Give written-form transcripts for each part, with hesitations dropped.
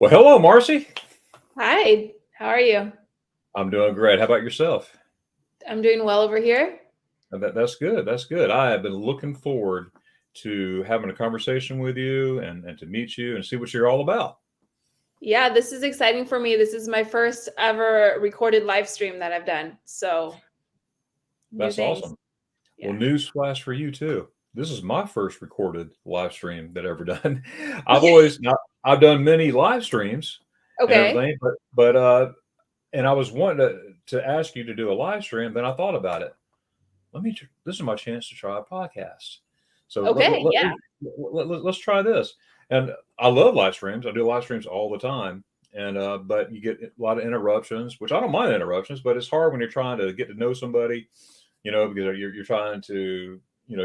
Well, hello, Marcy. Hi, how are you? I'm doing great. How about yourself? I'm doing well over here. That's good. That's good. I have been looking forward to having a conversation with you and to meet you and see what you're all about. Yeah, this is exciting for me. This is my first ever recorded live stream that I've done. So, new That's things. awesome. Well, Yeah. news flash for you too. This is my first recorded live stream that I've ever done. I've always I've done many live streams and Okay. everything, but and I was wanting to ask you to do a live stream. Then I thought about it. This is my chance to try a podcast. So Okay. Yeah. let's try this. And I love live streams. I do live streams all the time. And but you get a lot of interruptions, which I don't mind interruptions, but it's hard when you're trying to get to know somebody, because you're trying to,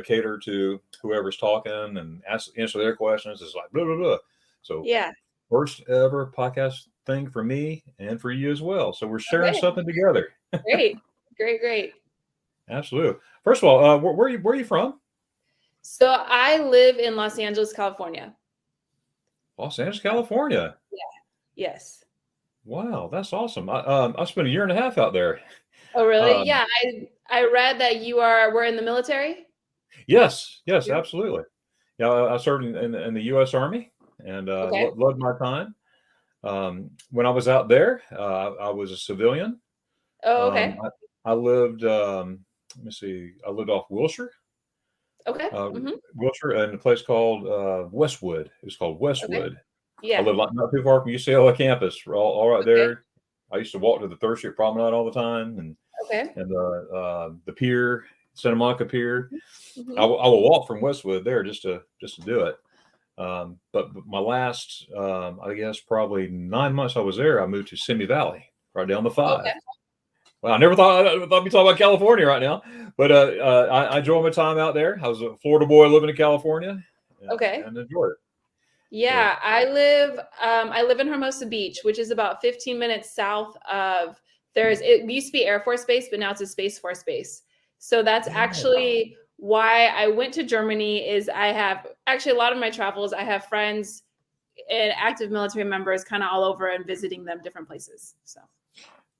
cater to whoever's talking and answer their questions. It's like blah blah blah. So Yeah. first ever podcast thing for me and for you as well. So we're sharing Okay. something together. Great. Great. Great. Absolutely. First of all, where are you from? So, I live in Los Angeles, California. Los Angeles, Uh, California. yeah. Yes. Wow, that's awesome. I spent a year and a half out there. Oh, really? Um, Yeah. I read that were in the military. yes, yes, Yeah. absolutely. Yeah, I served in the U.S. Army and Okay. loved my time. When I was out there, I was a civilian. Oh, Um, okay. I lived. Let me see. I lived off Wilshire, Okay. uh, Hmm. Wilshire, in a place called Westwood. It was called Okay. Westwood. I Yeah. live not too far from UCLA campus. We're all right Okay. there. I used to walk to the Third Street Promenade all the time, Okay. and the pier, Santa Monica Pier. I Hmm. will walk from Westwood there just to do it. But my last, I guess, probably 9 months I was there, I moved to Simi Valley, right down the five. Okay. Well, I thought we'd talk about California right now, but I enjoyed my time out there. I was a Florida boy living in California, Okay. and enjoyed it. So Yeah, I live in Hermosa Beach, which is about 15 minutes south of it used to be Air Force Base, but now it's a Space Force Base. So that's yeah, actually why I went to Germany is I have actually a lot of my travels, I have friends and active military members kind of all over and visiting them different places. So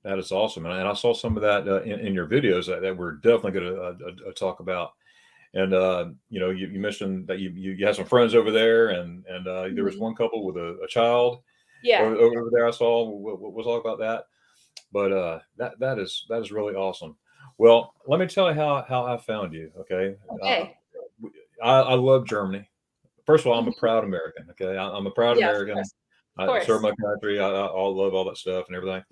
that is awesome, and I saw some of that in your videos that we're definitely going to talk about. And you mentioned that you had some friends over there, and there was Mhm. one couple with a child Yeah. over there. I saw. We'll talk about that. But that is really awesome. Well, let me tell you how I found you. Okay, Okay. I love Germany. First of all, I'm a Mhm. proud American. Okay, I'm a proud Yeah, of American. course. Of I serve course. my country. I all love all that stuff and everything.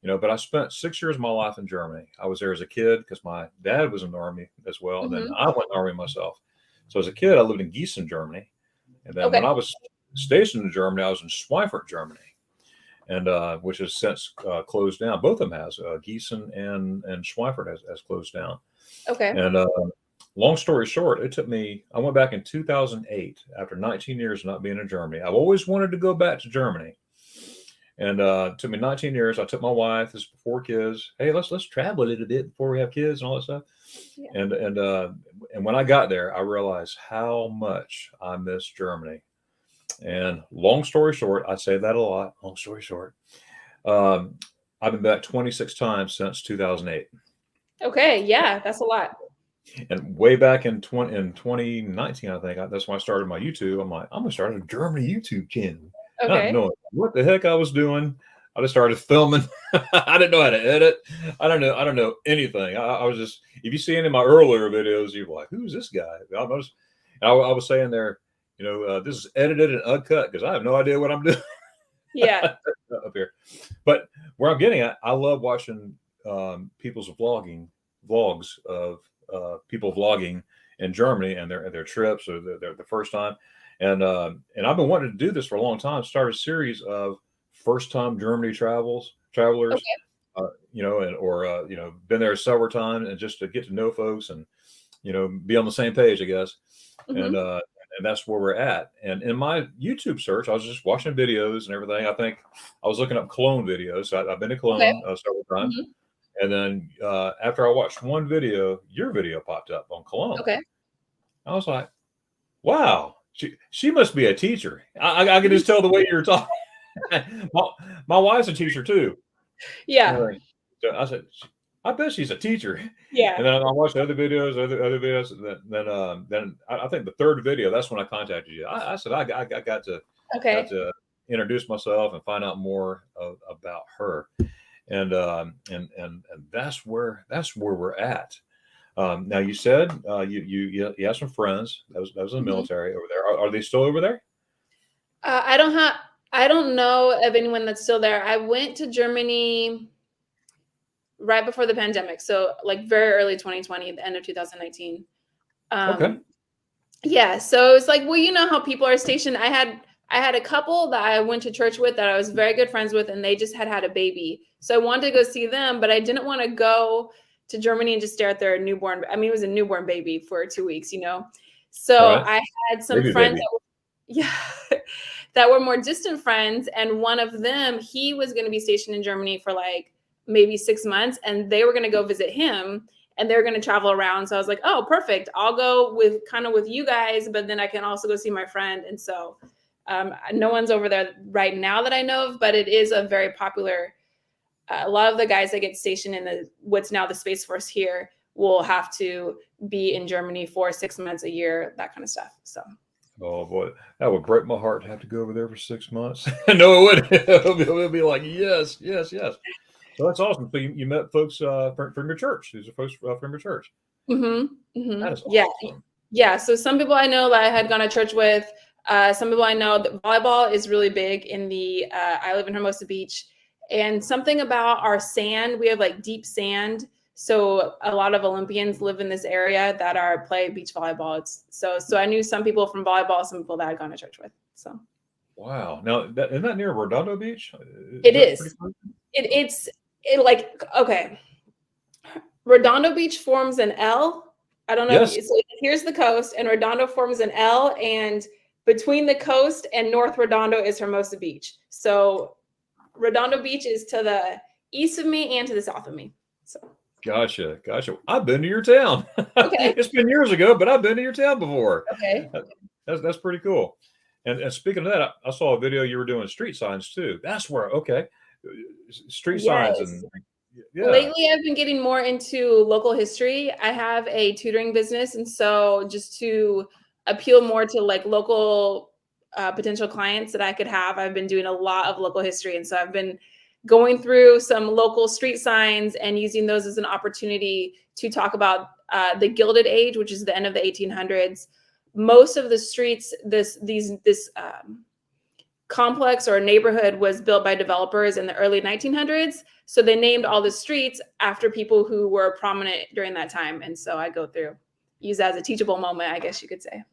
But I spent 6 years of my life in Germany. I was there as a kid because my dad was in the army as well, and then Hmm. I went in the army myself. So as a kid, I lived in Gießen, Germany, and then when Okay. I was stationed in Germany, I was in Schweifert, Germany, and which has since closed down. Both of them has Gießen and Schweifert has closed down. Okay. And long story short, it took me. I went back in 2008 after 19 years of not being in Germany. I've always wanted to go back to Germany, and it took me 19 years. I took my wife, this before kids. Hey, let's travel a little bit before we have kids and all that stuff. Yeah. And when I got there, I realized how much I miss Germany. And long story short, I say that a lot. Long story short, um, I've been back 26 times since 2008. Okay. Yeah, that's a lot. And way back in 2019, I think that's when I started my YouTube. I'm like, I'm gonna start a Germany YouTube channel, not Okay. knowing what the heck I was doing. I just started filming. I didn't know how to edit. I don't know anything. I was just, if you see any of my earlier videos, you're like, who's this guy? I was saying there, this is edited and uncut because I have no idea what I'm doing Yeah. up here. But where I'm getting at, I love watching people's vlogs of people vlogging in Germany and their trips or the first time. And I've been wanting to do this for a long time. Start a series of first time Germany travelers, Okay. and or been there several times, and just to get to know folks and be on the same page, I guess. And Mhm. uh, and that's where we're at. And in my YouTube search, I was just watching videos and everything. I think I was looking up Cologne videos. So I've been to Okay. Cologne several times. Mhm. And then after I watched one video, your video popped up on Cologne. Okay. I was like, wow, she must be a teacher. I could just tell the way you were talking. my, my wife's a teacher too. Yeah. And so I said, I bet she's a teacher. Yeah. And then I watched other videos, other videos. And then I think the third video, that's when I contacted you. I said I got Okay. to introduce myself and find out more about her. And that's where we're at. Now you said you have some friends that was in the Mhm. military over there. Are they still over there? I don't have. I don't know of anyone that's still there. I went to Germany right before the pandemic, so like very early 2020, the end of 2019. Okay. Um, yeah, so it's like, well, you know how people are stationed. I had a couple that I went to church with that I was very good friends with, and they just had a baby. So I wanted to go see them, but I didn't want to go to Germany and just stare at their newborn. I mean, it was a newborn baby for 2 weeks, you know. So Right. I had some Baby, friends baby. that yeah, that were more distant friends, and one of them, he was going to be stationed in Germany for like maybe 6 months, and they were going to go visit him, and they're going to travel around. So I was like, oh, perfect. I'll go with you guys, but then I can also go see my friend. And so no one's over there right now that I know of, but it is a very popular. A lot of the guys that get stationed in what's now the Space Force here will have to be in Germany for 6 months, a year, that kind of stuff. So. Oh boy, that would break my heart to have to go over there for 6 months. No, it wouldn't. It'll be like yes, yes, yes. So that's awesome. So you met folks from your church. These are folks from your church. That is Yeah, awesome. yeah. So some people I know that I had gone to church with. Some people I know that volleyball is really big in the. I live in Hermosa Beach, and something about our sand. We have like deep sand, so a lot of Olympians live in this area that are play beach volleyball. So I knew some people from volleyball, some people that I'd gone to church with. So Wow. Now, isn't that near Redondo Beach? Is it that pretty is. close? It's like okay. Redondo Beach forms an L. I don't know if Yes. you, so here's the coast, and Redondo forms an L, and between the coast and North Redondo is Hermosa Beach. So Redondo Beach is to the east of me and to the south of me. So Gotcha. Gotcha. I've been to your town. okay, It's been years ago, but I've been to your town before. okay, That- that's pretty cool. And speaking of that, I saw a video you were doing street signs too. That's where okay, street signs yes. and yeah. Lately, I've been getting more into local history. I have a tutoring business, and so just to appeal more to like local potential clients that I could have, I've been doing a lot of local history, and so I've been going through some local street signs and using those as an opportunity to talk about the Gilded Age, which is the end of the 1800s. Most of the streets, this complex or neighborhood was built by developers in the early 1900s. So they named all the streets after people who were prominent during that time. And so I go through, use that as a teachable moment, I guess you could say.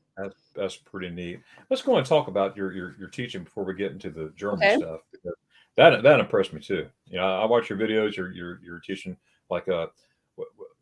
That's pretty neat. Let's go and talk about your teaching before we get into the Germany Okay. stuff. Because that impressed me too. You know, I watch your videos. You're teaching like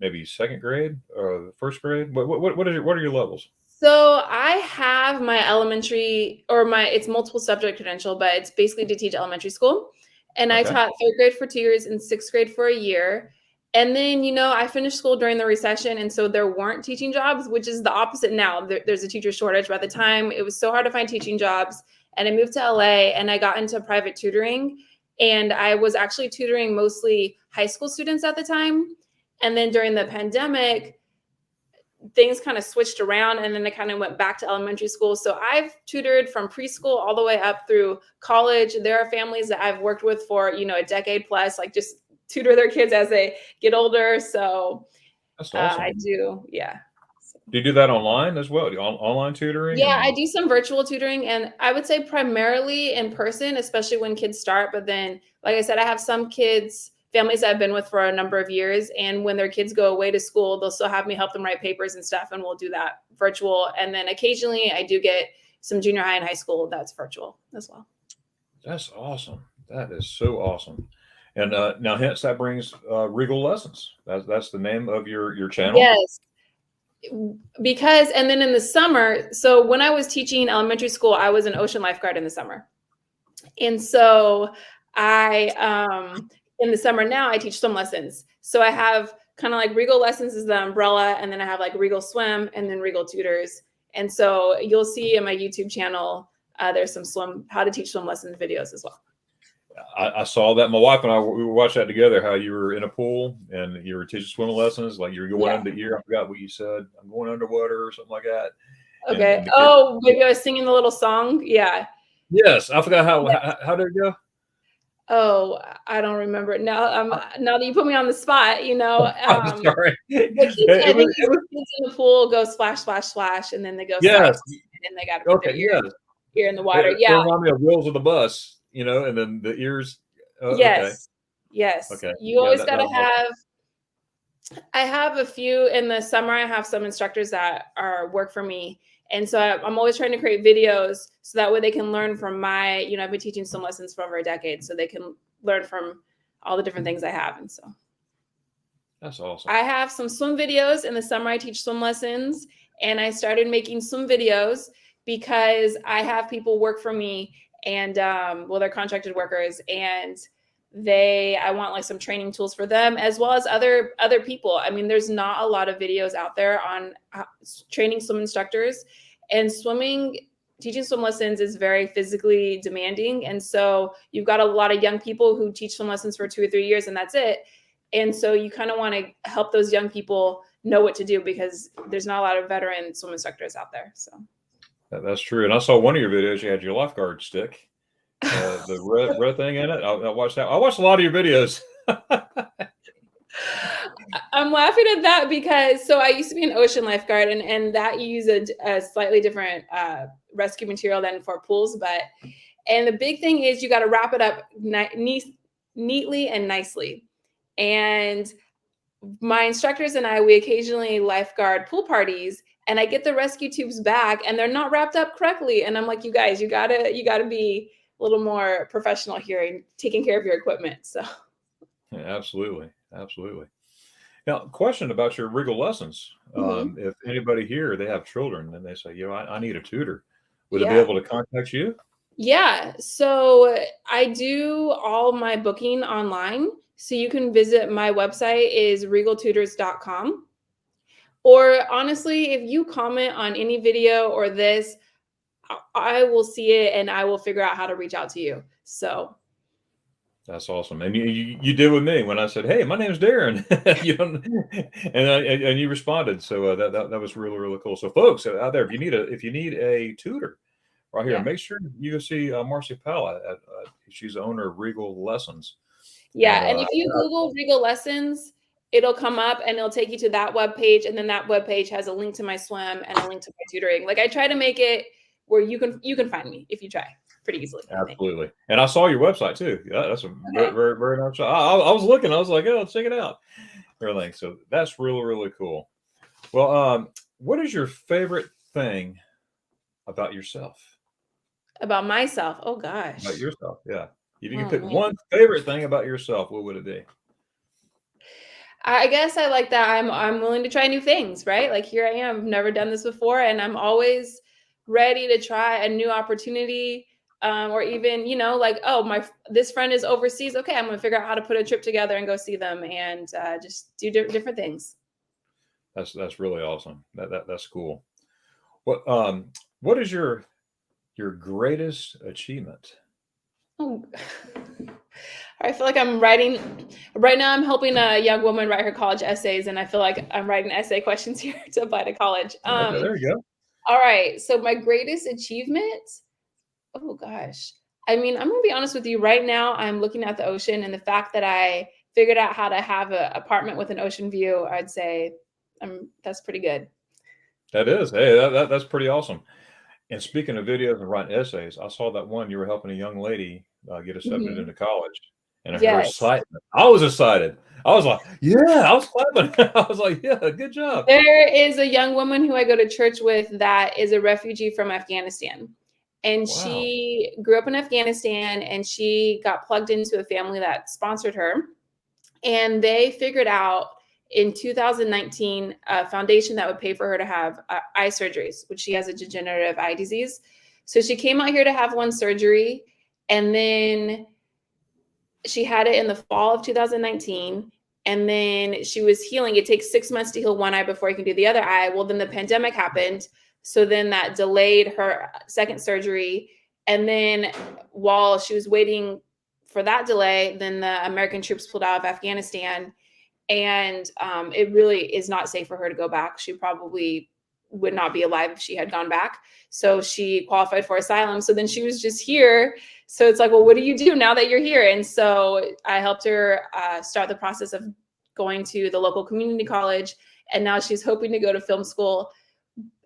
maybe second grade or first grade. What are your levels? So I have my elementary or it's multiple subject credential, but it's basically to teach elementary school. And I Okay. taught third grade for 2 years and sixth grade for a year. And then, I finished school during the recession. And so there weren't teaching jobs, which is the opposite now. There's a teacher shortage. By the time it was so hard to find teaching jobs. And I moved to LA and I got into private tutoring. And I was actually tutoring mostly high school students at the time. And then during the pandemic, things kind of switched around and then they kind of went back to elementary school. So I've tutored from preschool all the way up through college. There are families that I've worked with for, a decade plus, like just tutor their kids as they get older. So That's I awesome. do. Yeah. Do you do that online as well? Do you online tutoring Yeah, I and do some virtual tutoring and I would say primarily in person, especially when kids start. But then, like I said, I have some families I've been with for a number of years. And when their kids go away to school, they'll still have me help them write papers and stuff. And we'll do that virtual. And then occasionally I do get some junior high and high school that's virtual as well. that's awesome. That is so awesome. And now, hence that brings Regal Lessons. That's the name of your channel. Yes. Because, and then in the summer, so when I was teaching elementary school, I was an ocean lifeguard in the summer. And so in the summer now, I teach swim lessons. So I have kind of like Regal Lessons is the umbrella, and then I have like Regal Swim and then Regal Tutors. And so you'll see in my YouTube channel, there's some how to teach swim lessons videos as well. I saw that. My wife and I, we watched that together, how you were in a pool and you were teaching swimming lessons. Like you were going Yeah. under ear. I forgot what you said. I'm going underwater or something like that. Okay. And the kids, Oh, maybe I was singing the little song. Yeah. yes, I forgot Yeah. how did it go? Oh, I don't remember now. Now that you put me on the spot, I'm sorry. the kids. I think It it's was, the kids in the pool go splash, splash, splash, and then they go side to yes. side, and they got to put their Okay. Yes. ear in the water. It Yeah. reminded me of Wheels of the Bus, and then the ears. Okay. Yes. Yes. Okay. You Yeah. always That got to was awesome. have. I have a few in the summer. I have some instructors that are work for me. And so I'm always trying to create videos so that way they can learn from I've been teaching swim lessons for over a decade. So they can learn from all the different things I have. And so That's awesome. I have some swim videos. In the summer, I teach swim lessons. And I started making swim videos because I have people work for me and they're contracted workers, and I want like some training tools for them as well as other people. I mean, there's not a lot of videos out there on training swim instructors, and teaching swim lessons is very physically demanding. And so you've got a lot of young people who teach swim lessons for 2 or 3 years and that's it. And so you kind of want to help those young people know what to do because there's not a lot of veteran swim instructors out there. So That's true. And I saw one of your videos. You had your lifeguard stick, the red thing in it. I watched that. I watched a lot of your videos. I'm laughing at that because I used to be an ocean lifeguard, and that you use a slightly different rescue material than for pools. And the big thing is you got to wrap it up neatly and nicely. And my instructors and I, we occasionally lifeguard pool parties, and I get the rescue tubes back and they're not wrapped up correctly. And I'm like, you guys, you gotta be a little more professional here and taking care of your equipment. So Yeah, absolutely. Absolutely. Now, question about your Regal lessons. mhm. If anybody here, they have children and they say, I need a tutor, would they be Yeah. able to contact you? Yeah. So I do all my booking online. So you can visit my website is regaltutors.com. Or honestly, if you comment on any video or this, I will see it and I will figure out how to reach out to you. So That's awesome. And you did with me when I said, "Hey, my name's Darren," and you responded. So that was really really cool. So folks out there, if you need a tutor right here, yeah. make sure you go see Marci Palla. She's the owner of Regal Lessons. And Yeah. And if you Google Regel Lessons, it'll come up and it'll take you to that web page. And then that web page has a link to my swim and a link to my tutoring. Like I try to make it where you can find me if you try pretty easily, I think. absolutely. And I saw your website too. Yeah, that's a very Okay. very very nice. I was looking. I was like, oh, let's check it out. Everything. So that's really really cool. Well, what is your favorite thing about yourself? About myself. Oh About gosh. yourself, yeah. If you could Oh pick man. one favorite thing about yourself, what would it be? I guess I like that I'm willing to try new things, right? Like here I am, I've never done this before, and I'm always ready to try a new opportunity. Or even, like, oh, this friend is overseas. Okay, I'm gonna figure out how to put a trip together and go see them, and just do different things. That's really awesome. That's cool. What what is your greatest achievement? Oh, I feel like I'm writing right now. I'm helping a young woman write her college essays, and I feel like I'm writing essay questions here to apply to college. Okay, there you go. All right. So my greatest achievement. Oh gosh. I mean, I'm gonna be honest with you. Right now, I'm looking at the ocean, and the fact that I figured out how to have an apartment with an ocean view, I'd say, that's pretty good. That is. Hey, that's pretty awesome. And speaking of videos and writing essays, I saw that one you were helping a young lady get accepted Mhm. into college, and her Yes. excitement. I was excited. I was like, yeah, I was clapping. I was like, yeah, good job. There is a young woman who I go to church with that is a refugee from Afghanistan. And Wow. she grew up in Afghanistan and she got plugged into a family that sponsored her. And they figured out in 2019 a foundation that would pay for her to have eye surgeries, which she has a degenerative eye disease. So she came out here to have one surgery, and then she had it in the fall of 2019, and then she was healing. It takes 6 months to heal one eye before you can do the other eye. Well, then the pandemic happened, so then that delayed her second surgery. And then while she was waiting for that delay, then the American troops pulled out of Afghanistan, and it really is not safe for her to go back. She probably would not be alive if she had gone back. So she qualified for asylum. So then she was just here. So it's like, well, what do you do now that you're here? And so I helped her start the process of going to the local community college. And now she's hoping to go to film school.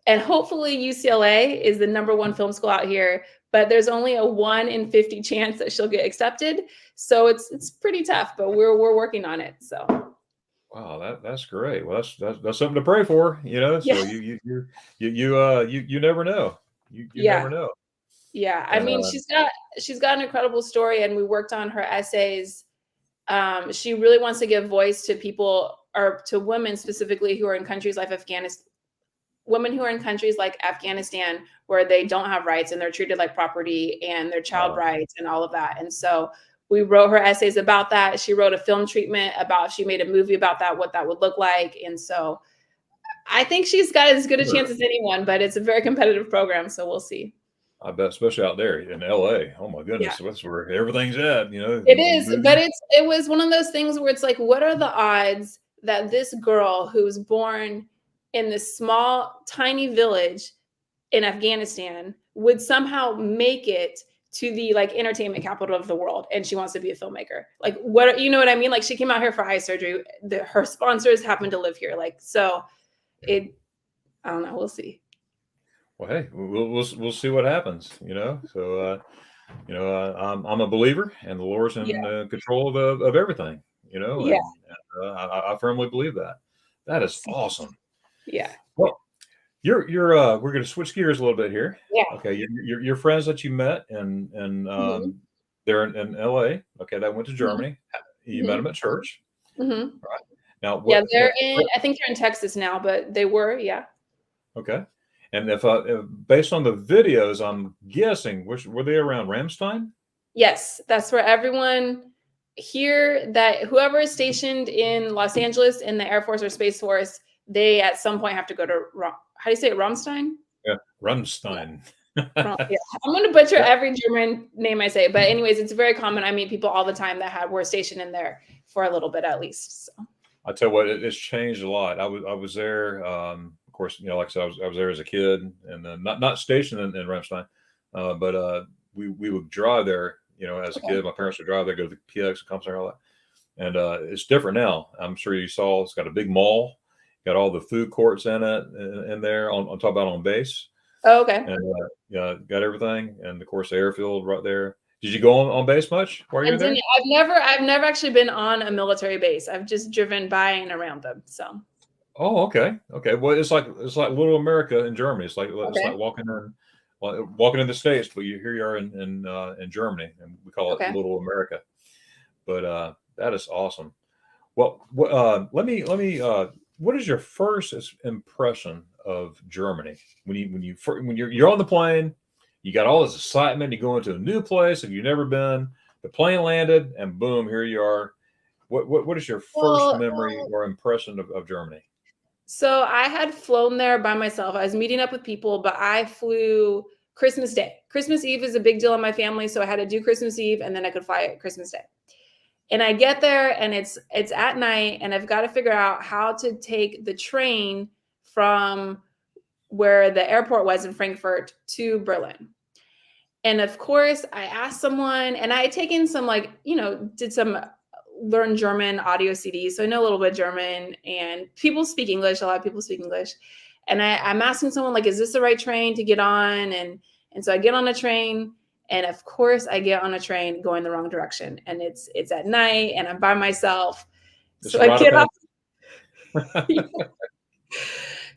And hopefully UCLA is the #1 film school out here, but there's only a 1 in 50 chance that she'll get accepted. So it's pretty tough, but we're working on it. So Wow, that's great. Well, that's something to pray for, you know. So yeah, you never know. You yeah, never know. yeah. I And mean, she's got an incredible story, and we worked on her essays. She really wants to give voice to people, or to women specifically, who are in countries like Afghanistan. Women who are in countries like Afghanistan, where they don't have rights and they're treated like property, and their child rights and all of that. And so we wrote her essays about that. She wrote a film treatment about, she made a movie about that, what that would look like. And so I think she's got as good a chance as anyone, but it's a very competitive program. So we'll see. I bet, especially out there in LA. Oh my Yeah, goodness, that's where everything's at. You know, it the is. But it was one of those things where it's like, what are the odds that this girl who was born in this small, tiny village in Afghanistan would somehow make it to the like entertainment capital of the world, and she wants to be a filmmaker? Like, what, you know what I mean? Like, she came out here for eye surgery. Her sponsors happen to live here. Like, so it, I don't know. We'll see. Well, hey, we'll see what happens. You know, so I'm a believer, and the Lord's Yeah. in control of everything. You know, Yeah. and I firmly believe that. That is awesome. Yeah. Well, you're we're going to switch gears a little bit here. Yeah. Okay, your friends that you met and Mm-hmm. they're in LA. Okay, that went to Germany. You met Mm-hmm. them at church, Mm-hmm. right? Now, Yeah. what? They're in, I think they're in Texas now, but they were, yeah. Okay, and if based on the videos, I'm guessing, which were they around Ramstein? Yes. That's where everyone here, that whoever is stationed in Los Angeles in the Air Force or Space Force, they at some point have to go to, how do you say it? Ramstein? Yeah, Ramstein. Yeah. I'm going to butcher every German name I say, but anyways, it's very common. I meet people all the time that were stationed in there for a little bit at least. So. I tell you what, it's changed a lot. I was there. Of course, you know, like I said, I was there as a kid, and then not stationed in Ramstein, but we would drive there. You know, as a Okay. kid, my parents would drive there, go to the PX, Comstock, all that. And it's different now. I'm sure you saw. It's got a big mall, got all the food courts in it, in there on top about on base, Oh, okay. and yeah, got everything, and of course the airfield right there. Did you go on base much while you I were didn't. there? I've never actually been on a military base. I've just driven by and around them. So. Oh, okay, okay. Well, it's like little America in Germany. It's like Okay. walking in the States, but here you are in Germany, and we call it Okay. Little America. But that is awesome. Well, let me. What is your first impression of Germany when you're on the plane? You got all this excitement. You go into a new place and you've never been. The plane landed, and boom, here you are. What is your first Well, memory or impression of Germany? so I had flown there by myself. I was meeting up with people, but I flew Christmas Day. Christmas Eve is a big deal in my family, so I had to do Christmas Eve and then I could fly Christmas Day. And I get there and it's at night, and I've got to figure out how to take the train from where the airport was in Frankfurt to Berlin. And of course, I asked someone, and I had taken some, like, did some learn German audio CDs. So I know a little bit of German, and people speak English. A lot of people speak English. And I'm asking someone, like, is this the right train to get on? And so I get on a train, and of course I get on a train going the wrong direction. And it's at night and I'm by myself. Just So I right get up off.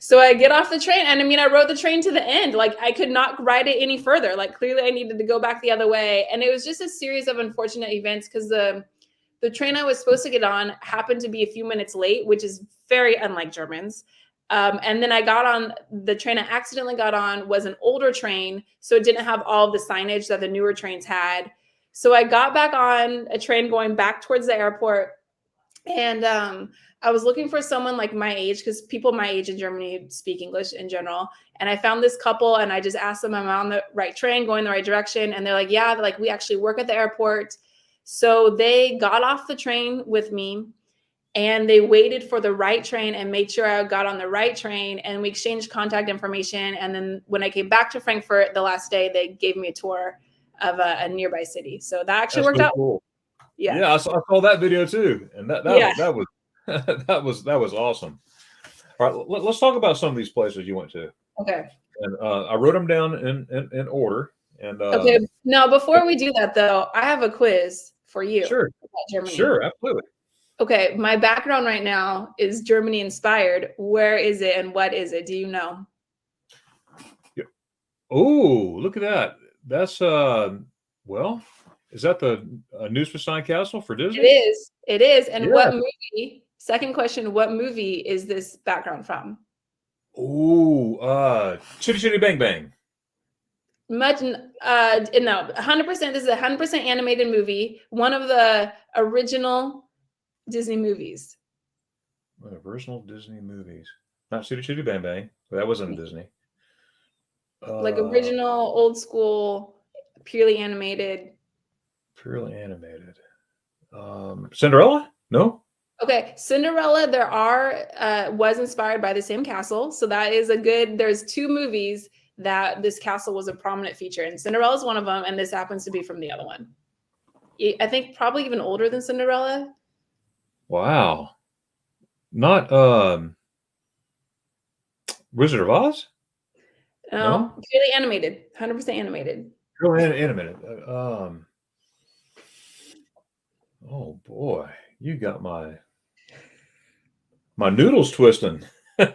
So I get off the train, and I mean, I rode the train to the end. Like, I could not ride it any further. Like, clearly I needed to go back the other way. And it was just a series of unfortunate events, because the train I was supposed to get on happened to be a few minutes late, which is very unlike Germans. And then I got on the train I accidentally got on was an older train, so it didn't have all of the signage that the newer trains had. So I got back on a train going back towards the airport, and I was looking for someone like my age, because people my age in Germany speak English in general. And I found this couple, and I just asked them, am I on the right train, going the right direction? And they're like, yeah, they're like, we actually work at the airport. So they got off the train with me and they waited for the right train and made sure I got on the right train, and we exchanged contact information. And then when I came back to Frankfurt the last day, they gave me a tour of a nearby city. So that actually That's worked so out. cool. Yeah. Yeah, I saw that video too, and that Yeah. that was that was awesome. All right, let's talk about some of these places you went to, Okay. and I wrote them down in order. And Okay. Now, before we do that, though, I have a quiz for you sure, about Germany. sure, absolutely. Okay. My background right now is Germany inspired. Where is it and what is it? Do you know? Oh, look at that. That's well, is that the Neuschwanstein Castle for It Disney? is. It is. And Yeah. what movie? Second question, what movie is this background from? Oh, Chitty Chitty Bang Bang. Much no, 100%. This is a 100% animated movie, one of the original Disney movies. Original Disney movies. Not Chitty Chitty Bang Bang. That wasn't Disney. Like Uh, original, old school, purely animated. purely animated. Cinderella? No? Okay, Cinderella, was inspired by the same castle. So that is a good, there's two movies that this castle was a prominent feature. And Cinderella is one of them, and this happens to be from the other one. I think probably even older than Cinderella. Wow. Not Wizard of Oz? No, No? purely animated, 100% animated. Purely animated. Oh boy, you got my noodles twisting. Do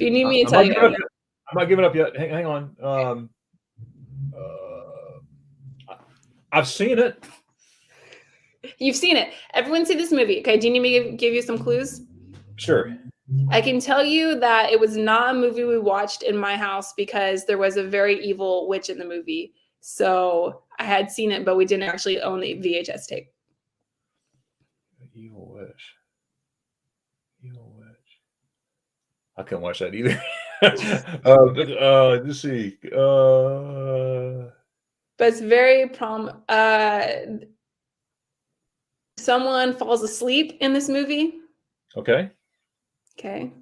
you need me to I'm tell not you? giving up yet. I'm not giving up yet. Hang on. I've seen it. You've seen it. Everyone's seen this movie. Okay, do you need me to give you some clues? Sure. I can tell you that it was not a movie we watched in my house because there was a very evil witch in the movie. So I had seen it, but we didn't actually own the VHS tape. Evil Witch. Evil Witch. I couldn't watch that either. Let's see. But it's very someone falls asleep in this movie. Okay. Okay.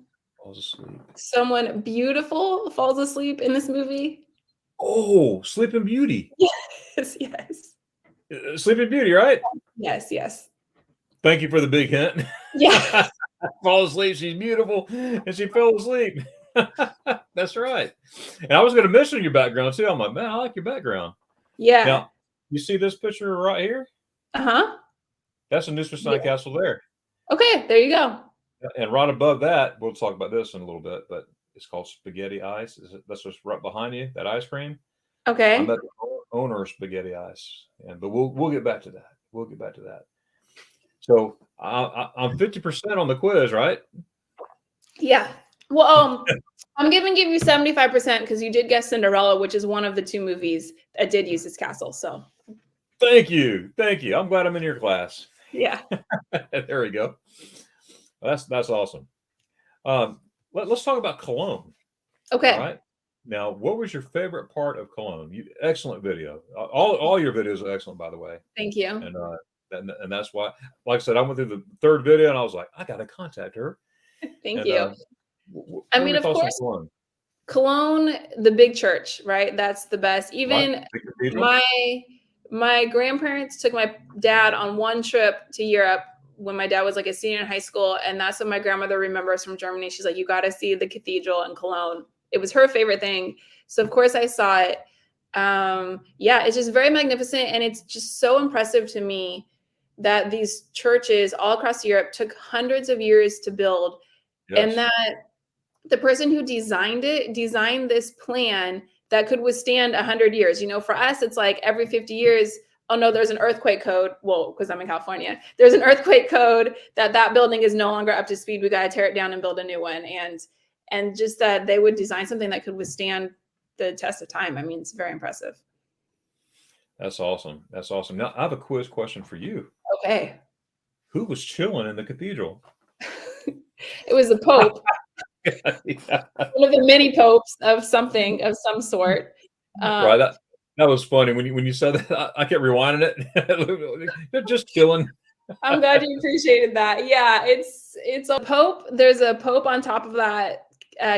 Falls asleep. Someone beautiful falls asleep in this movie. Oh, Sleeping Beauty. Yes, yes. Sleeping Beauty, right? Yes, yes. Thank you for the big hint. Yeah. Fall asleep. She's beautiful, and she fell asleep. That's right. And I was going to mention your background too. I'm like, man, I like your background. Yeah. Now, you see this picture right here? Uh-huh. That's a Neuschwanstein Castle there. Okay, there you go. And right above that, we'll talk about this in a little bit, but it's called Spaghetti Ice. That's just right behind you, that ice cream. Okay. I met the owner of Spaghetti Ice, but we'll get back to that. We'll get back to that. So I'm 50% on the quiz, right? Yeah. Well, I'm giving you 75% because you did guess Cinderella, which is one of the two movies that did use this castle. So Thank you. Thank you. I'm glad I'm in your class. yeah. There we go. That's awesome. Let's talk about Cologne. Okay. All right. Now, what was your favorite part of Cologne? Excellent video. All your videos are excellent, by the way. Thank you. And that's why, like I said, I went through the third video and I was like, I got to contact her. Thank you. I mean, of course, Cologne, the big church, right? That's the best. Even my grandparents took my dad on one trip to Europe when my dad was like a senior in high school. And that's what my grandmother remembers from Germany. She's like, you got to see the cathedral in Cologne. It was her favorite thing. So of course I saw it. Yeah, it's just very magnificent. And it's just so impressive to me that these churches all across Europe took hundreds of years to build. Yes. And that the person who designed this plan that could withstand 100 years. You know, for us, it's like every 50 years, oh no, there's an earthquake code. Well, because I'm in California, there's an earthquake code that building is no longer up to speed. We got to tear it down and build a new one. And just that they would design something that could withstand the test of time. I mean, it's very impressive. That's awesome. That's awesome. Now I have a quiz question for you. Okay. Who was chilling in the cathedral? It was the Pope. Yeah. One of the many popes of something of some sort. Right. That was funny when you said that. I kept rewinding it. They're just killing. I'm glad you appreciated that. Yeah, it's a pope. There's a pope on top of that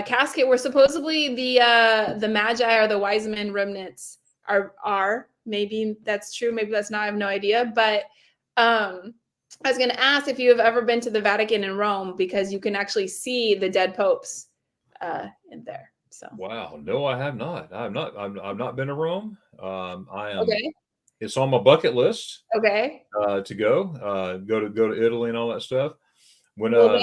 casket where supposedly the magi or the wise men remnants are. Maybe that's true. Maybe that's not. I have no idea. But I was going to ask if you have ever been to the Vatican in Rome because you can actually see the dead popes in there. So Wow, no, I have not. I have not. I've not been to Rome. I am. okay, It's on my bucket list okay. to go to Italy and all that stuff. When Well,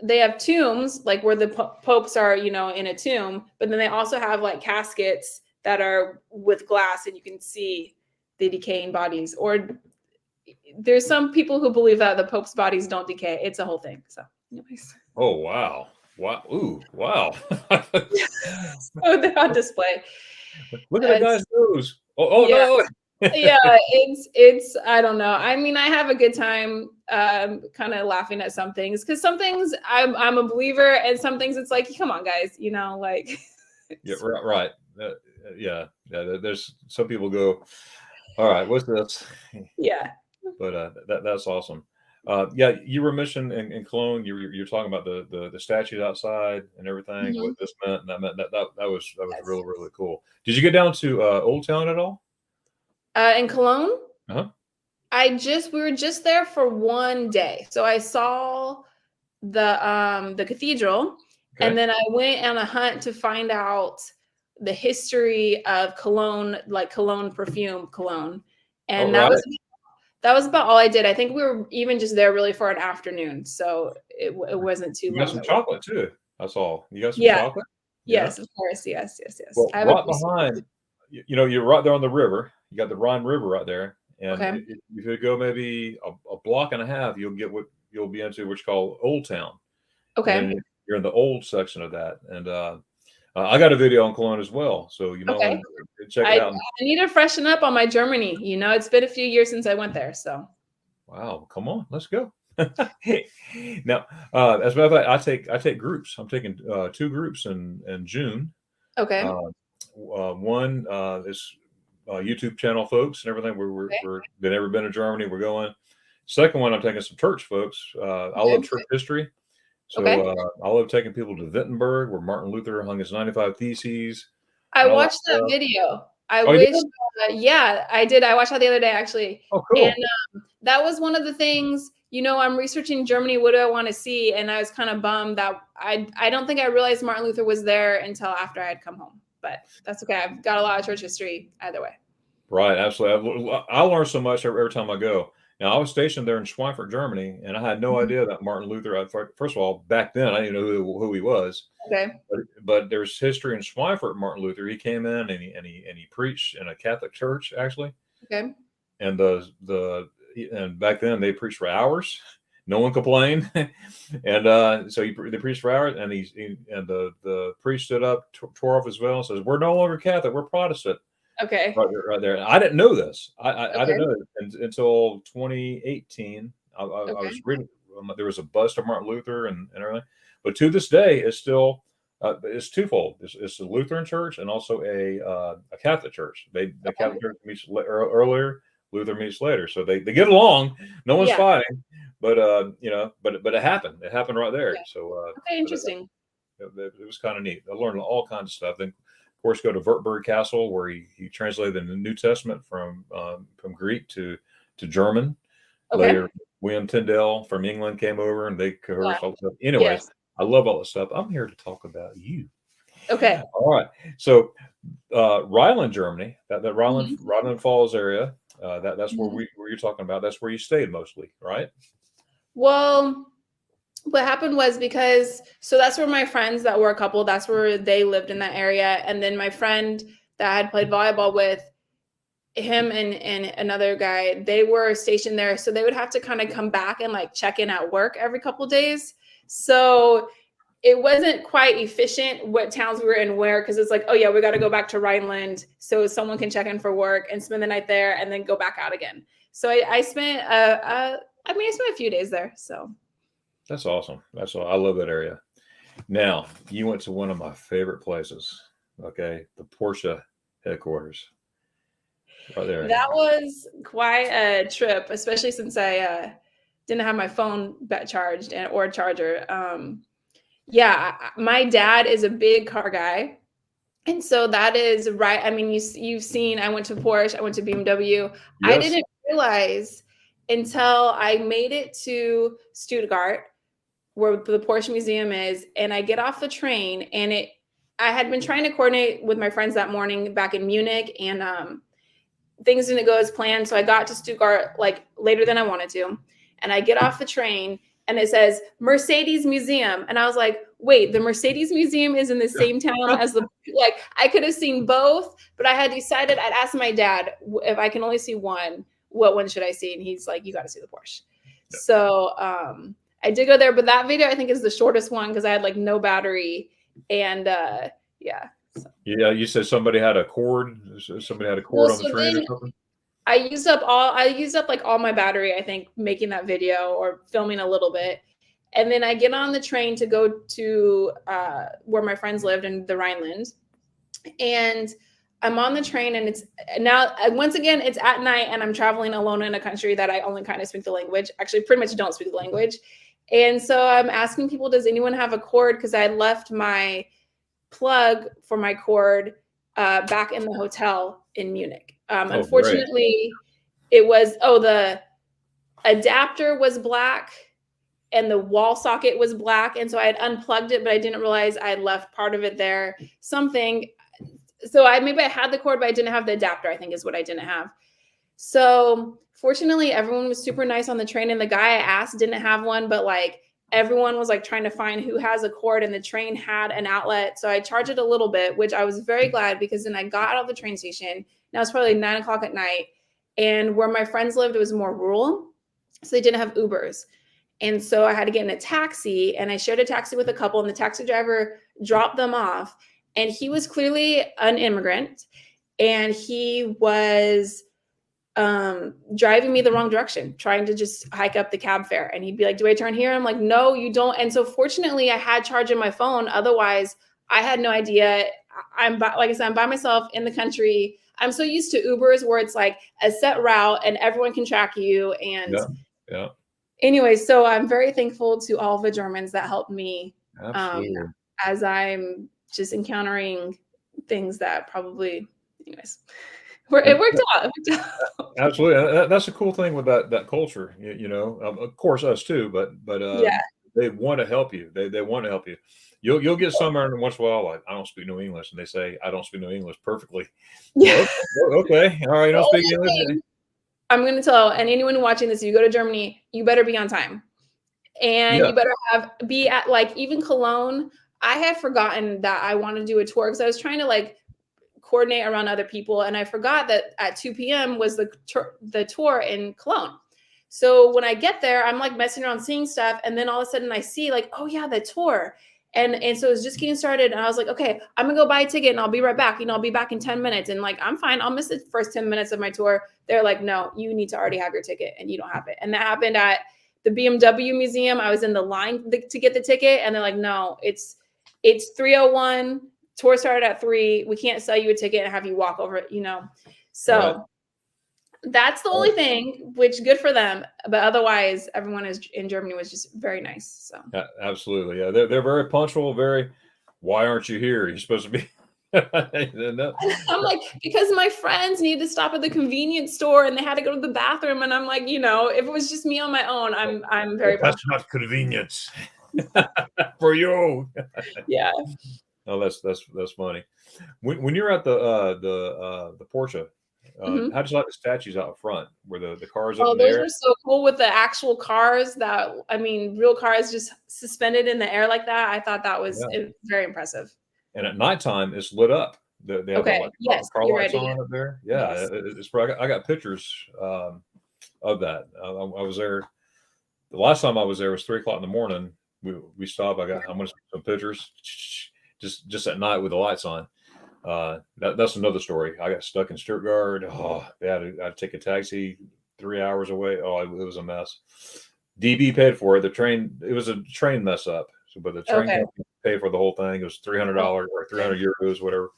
they have tombs like where the popes are, in a tomb, but then they also have like caskets that are with glass and you can see the decaying bodies. Or there's some people who believe that the popes' bodies don't decay. It's a whole thing. So, anyways, oh wow, wow, ooh, wow. so they're on display. Look at the It's guy's nose. Oh Yeah, no. yeah. It's. I don't know. I mean, I have a good time, kind of laughing at some things because some things I'm a believer, and some things it's like, come on, guys, like. Yeah, right. Yeah, yeah. There's some people go, all right, what's this? Yeah. But that's awesome. Yeah, you were mentioning in Cologne, you're talking about the statues outside and everything. What Mhm. this meant, and that meant that was Yes. really really cool. Did you get down to Old Town at all? In Cologne, Uh-huh. we were just there for one day. So I saw the cathedral, and Okay. then I went on a hunt to find out the history of cologne, like cologne perfume, cologne. All And right. that was about all I did. I think we were even just there really for an afternoon, so it wasn't too You got long some that we. chocolate too. That's all. You got some Yeah. chocolate. Yeah. Yes, of course. Yes, yes, yes. Well, I have a right behind, you're right there on the river. You got the Rhine River right there, and okay. if you go maybe a block and a half, you'll get what you'll be into, which is called Old Town, and Okay. you're in the old section of that. And I got a video on Cologne as well, so you might Okay. want to check it I out. I need to freshen up on my Germany. It's been a few years since I went there, so. Wow, come on, let's go. Now, as a matter of fact, I take groups. I'm taking two groups in June. Okay. Uh, one is YouTube channel folks and everything. Okay. We're been ever been to Germany. We're going. Second one, I'm taking some church folks. I love Okay. church history, so Okay. I love taking people to Wittenberg, where Martin Luther hung his 95 Theses I and all that watched that stuff. video. I Oh, you wish, did? yeah, I did. I watched that the other day, actually. Oh, And cool. that was one of the things, I'm researching Germany. What do I want to see? And I was kind of bummed that I don't think I realized Martin Luther was there until after I had come home. But that's okay. I've got a lot of church history either way. Right, absolutely. I learn so much every time I go. Now, I was stationed there in Schweinfurt, Germany, and I had no Mhm. idea that Martin Luther. First of all, back then I didn't know who he was. Okay. But there's history in Schweinfurt. Martin Luther. He came in and he preached in a Catholic church actually, Okay. and and back then they preached for hours. No one complained, and so they preached for hours, and and the priest stood up, tore off his veil, and says, "We're no longer Catholic. We're Protestant." Okay. Right there, right there. I didn't know this. I didn't Okay. know it until 2018. I Okay. was reading. There was a bust of Martin Luther and everything, but to this day, it's still it's twofold. It's a Lutheran church and also a Catholic church. The Okay. Catholic church meets earlier, Luther meets later, so they get along. No one's Yeah. fighting, but but it happened. It happened right there. Yeah. So Okay. but Interesting. it was kind of neat. I learned all kinds of stuff. Then, of course, go to Württemberg Castle, where he translated the New Testament from Greek to German. Okay. Later, William Tyndale from England came over, and they Yeah. conversed all the stuff. Anyways, Yes. I love all this stuff. I'm here to talk about you. Okay. All right. So, Rhineland, Germany, that Mhm. Rhineland Falls area, that's Mhm. where you're talking about. That's where you stayed mostly, right? Well, what happened was because so that's where my friends that were a couple, that's where they lived in that area. And then my friend that I had played volleyball with, him and another guy, they were stationed there. So they would have to kind of come back and like check in at work every couple of days. So it wasn't quite efficient what towns we were in where, because it's like, oh yeah, we got to go back to Rhineland so someone can check in for work and spend the night there and then go back out again. So I spent I spent a few days there. So That's awesome. That's all. I love that area. Now, you went to one of my favorite places, okay? The Porsche headquarters. right there. That was quite a trip, especially since I didn't have my phone charged or a charger. Yeah, my dad is a big car guy. And so that is right. I mean, you've seen, I went to Porsche, I went to BMW. I Yes. didn't realize until I made it to Stuttgart, where the Porsche Museum is, and I get off the train, and I had been trying to coordinate with my friends that morning back in Munich, and things didn't go as planned. So I got to Stuttgart like later than I wanted to. And I get off the train and it says Mercedes Museum. And I was like, wait, the Mercedes Museum is in the same town as like, I could have seen both, but I had decided I'd ask my dad if I can only see one, what one should I see? And he's like, you got to see the Porsche. So I did go there, but that video I think is the shortest one because I had like no battery. And yeah. Yeah, you said somebody had a cord. Somebody had a Well, cord on the so train or then something. I used up like all my battery, I think, making that video or filming a little bit. And then I get on the train to go to where my friends lived in the Rhineland. And I'm on the train and it's now once again it's at night and I'm traveling alone in a country that I only kind of speak the language. Actually, pretty much don't speak the language. And so I'm asking people, does anyone have a cord? Because I left my plug for my cord back in the hotel in Munich. Oh, great. Unfortunately, the adapter was black and the wall socket was black. And so I had unplugged it, but I didn't realize I had left part of it there. Something. So maybe I had the cord, but I didn't have the adapter, I think is what I didn't have. So fortunately, everyone was super nice on the train. And the guy I asked didn't have one, but like everyone was like trying to find who has a cord, and the train had an outlet. So I charged it a little bit, which I was very glad because then I got out of the train station. Now it's probably 9 o'clock at night. And where my friends lived, it was more rural. So they didn't have Ubers. And so I had to get in a taxi, and I shared a taxi with a couple, and the taxi driver dropped them off. And he was clearly an immigrant, and he was driving me the wrong direction, trying to just hike up the cab fare. And he'd be like, do I turn here? I'm like, no, you don't. And so fortunately I had charge in my phone. Otherwise I had no idea. Like I said, I'm by myself in the country. I'm so used to Ubers where it's like a set route and everyone can track you. And Yeah. anyway, so I'm very thankful to all the Germans that helped me Absolutely. as I'm just encountering things that probably, anyways, it worked out. Absolutely. That's a cool thing with that culture. Of course, us too, but Yeah. they want to help you. They want to help you. You'll get somewhere every once in a while like, I don't speak no English, and they say I don't speak no English perfectly. Yeah. Okay, all right, you don't The speak only English. thing I'm going to tell, and anyone watching this, you go to Germany, you better be on time. And Yeah, you better be at like even Cologne. I had forgotten that I wanted to do a tour because I was trying to like coordinate around other people. And I forgot that at 2 p.m. was the tour in Cologne. So when I get there, I'm like messing around seeing stuff. And then all of a sudden I see like, oh yeah, the tour. And so it's just getting started. And I was like, okay, I'm gonna go buy a ticket and I'll be right back. I'll be back in 10 minutes. And like, I'm fine. I'll miss the first 10 minutes of my tour. They're like, no, you need to already have your ticket and you don't have it. And that happened at the BMW museum. I was in the line to get the ticket. And they're like, no, it's 3:01. Tour started at 3. We can't sell you a ticket and have you walk over it, So right. that's the only thing, which good for them. But otherwise, everyone in Germany was just very nice. So Absolutely. Yeah, they're very punctual. Very. Why aren't you here? You're supposed to be. No. I'm like, because my friends needed to stop at the convenience store and they had to go to the bathroom. And I'm like, if it was just me on my own, I'm very That's not convenience for you. yeah. Oh, that's funny. When you're at the Porsche, Mhm. how do you like the statues out front where the cars up Oh, in the those air? are so cool with the actual cars real cars just suspended in the air like that. I thought that was Yeah. very impressive. And at nighttime, it's lit up. They have the Okay. like Yes, car you're lights right on again. up there. Yeah, Yes. it's I got pictures of that. I was there the last time I was there was 3 o'clock in the morning. We stopped. I'm gonna take some pictures just at night with the lights on. That's another story. I got stuck in Stuttgart. Oh, I had to take a taxi 3 hours away. Oh, it was a mess. DB paid for it. It was a train mess up. So, but the train Okay. company paid for the whole thing. It was $300 or 300 euros, whatever.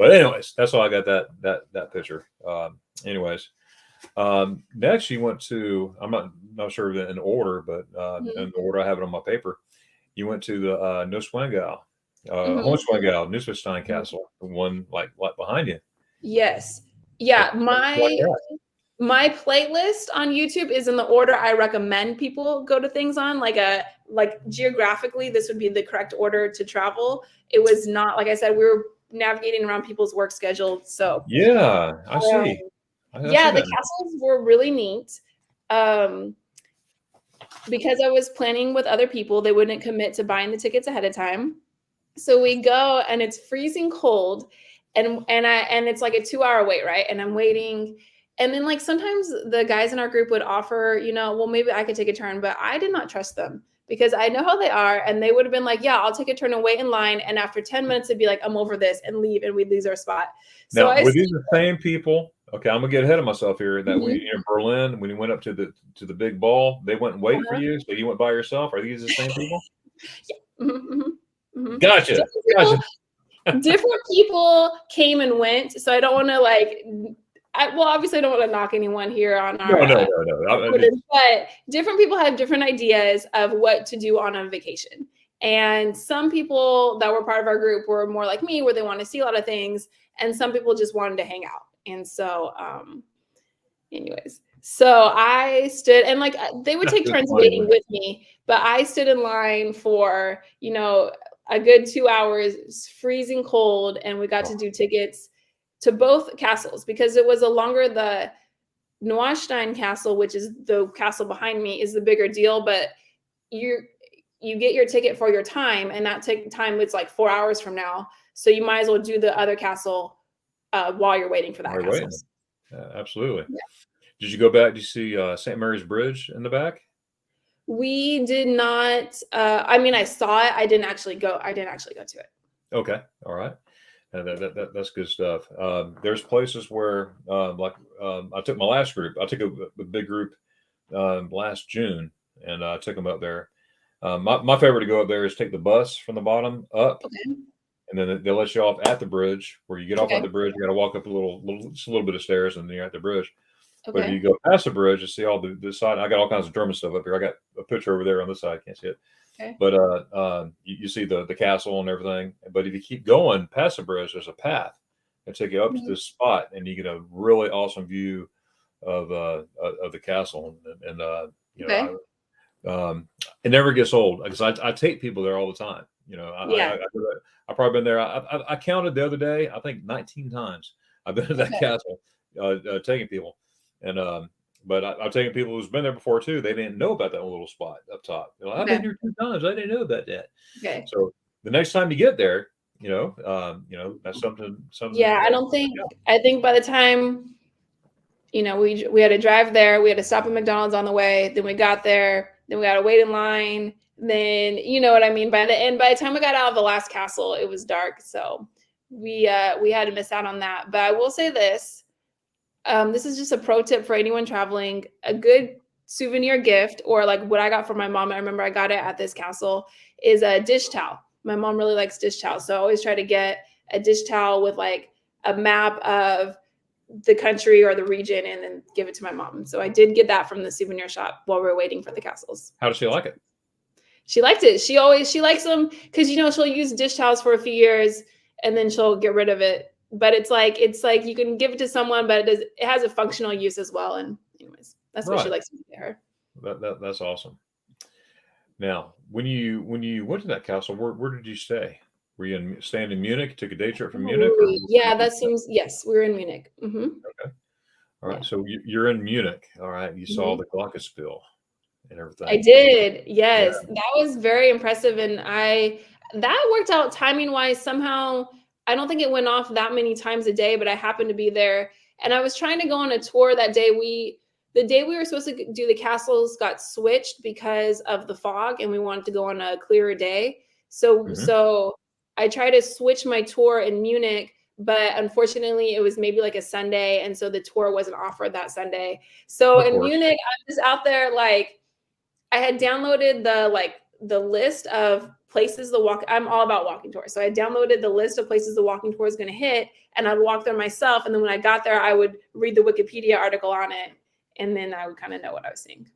But anyways, that's why I got that picture. Anyways, next you went to, I'm not sure in order, but Mhm. in the order I have it on my paper, you went to the Neuschwanstein, Mhm. Hohenschwangau, Neuschwanstein Mhm. Castle, the one like behind you. Yes. What, Yeah, what like that? my playlist on YouTube is in the order I recommend people go to things on, like geographically, this would be the correct order to travel. It was not, like I said, we were navigating around people's work schedules. So, Yeah, I um, see. I see yeah, the that now. castles were really neat. Um, because I was planning with other people, they wouldn't commit to buying the tickets ahead of time. So we go and it's freezing cold and it's like a 2-hour wait, right? And I'm waiting. And then like sometimes the guys in our group would offer, well, maybe I could take a turn, but I did not trust them because I know how they are. And they would have been like, yeah, I'll take a turn and wait in line. And after 10 minutes, it'd be like, I'm over this and leave and we'd lose our spot. So Now, I were these stayed. the same people? Okay, I'm gonna get ahead of myself here. That when Mhm. you in Berlin, when you went up to the big ball, they went and wait for Uh-huh. you, so you went by yourself. Are these the same people? Yeah. Mhm, mhm, mhm. Gotcha, Different gotcha. people different people came and went, so I don't wanna, well, obviously, I don't wanna knock anyone here on No, our, no, no, no. I recording, just but different people have different ideas of what to do on a vacation, and some people that were part of our group were more like me, where they wanna see a lot of things, and some people just wanted to hang out, and so, anyways, so I stood and they would take that's turns funny, waiting man. with me, but I stood in line for, a good 2 hours, it's freezing cold, and we got Oh, to do tickets to both castles because it was a longer the Neuschwanstein Castle, which is the castle behind me, is the bigger deal, but you you get your ticket for your time, and that time is like 4 hours from now, so you might as well do the other castle, while you're waiting for that we're castle. waiting. Absolutely. Yeah. Did you go back? Did you see St. Mary's Bridge in the back? We did not, I mean, I saw it, I didn't actually go to it. Okay, all right. That's good stuff. There's places where, I took my last group. I took a big group last June, and I took them up there. My favorite to go up there is take the bus from the bottom up, Okay, and then they'll let you off at the bridge. Where you get off at okay, the bridge, you got to walk up just a little bit of stairs, and then you're at the bridge. But if okay, you go past the bridge and see all the side, I got all kinds of German stuff up here. I got a picture over there on this side. Can't see it, okay. but you see the castle and everything. But if you keep going past the bridge, there's a path that take you up to Mhm. this spot, and you get a really awesome view of the castle. And you know, Okay. it never gets old because I take people there all the time. Yeah, I've probably been there. I counted the other day. I think 19 times I've been to that okay, castle, taking people, and but I've taken people who's been there before too. They didn't know about that little spot up top. They're like, I've okay, been here 2 times. I didn't know about that. okay. So the next time you get there, that's something. Yeah, I think by the time, we had to drive there, we had to stop at McDonald's on the way, then we got there, then we had to wait in line, then you know what I mean? By the time we got out of the last castle, it was dark, so we had to miss out on that. But I will say this, this is just a pro tip for anyone traveling. A good souvenir gift, or like what I got for my mom, I remember I got it at this castle, is a dish towel. My mom really likes dish towels. So I always try to get a dish towel with like a map of the country or the region and then give it to my mom. So I did get that from the souvenir shop while we were waiting for the castles. How does she like it? She liked it. She likes them because she'll use dish towels for a few years and then she'll get rid of it. But it's like you can give it to someone, but it has a functional use as well. And anyways, that's what she Right. likes to get her. That's awesome. Now, when you went to that castle, where did you stay? Were you staying in Munich? Took a day trip from Munich, or Yeah, that seems, yes, we were in Munich. okay? All right, Yeah. so you're in Munich. All right, you saw hmm the Glockenspiel and I everything. did. Yeah. Yes. That was very impressive. And that worked out timing wise. Somehow, I don't think it went off that many times a day, but I happened to be there. And I was trying to go on a tour that day. The day we were supposed to do the castles got switched because of the fog and we wanted to go on a clearer day. So, Hmm. so I tried to switch my tour in Munich, but unfortunately it was maybe like a Sunday. And so the tour wasn't offered that Sunday. So Of in course. Munich, I was out there I had downloaded the list of places I'm all about walking tours. So I downloaded the list of places the walking tour is going to hit, and I'd walk there myself. And then when I got there, I would read the Wikipedia article on it, and then I would kind of know what I was seeing.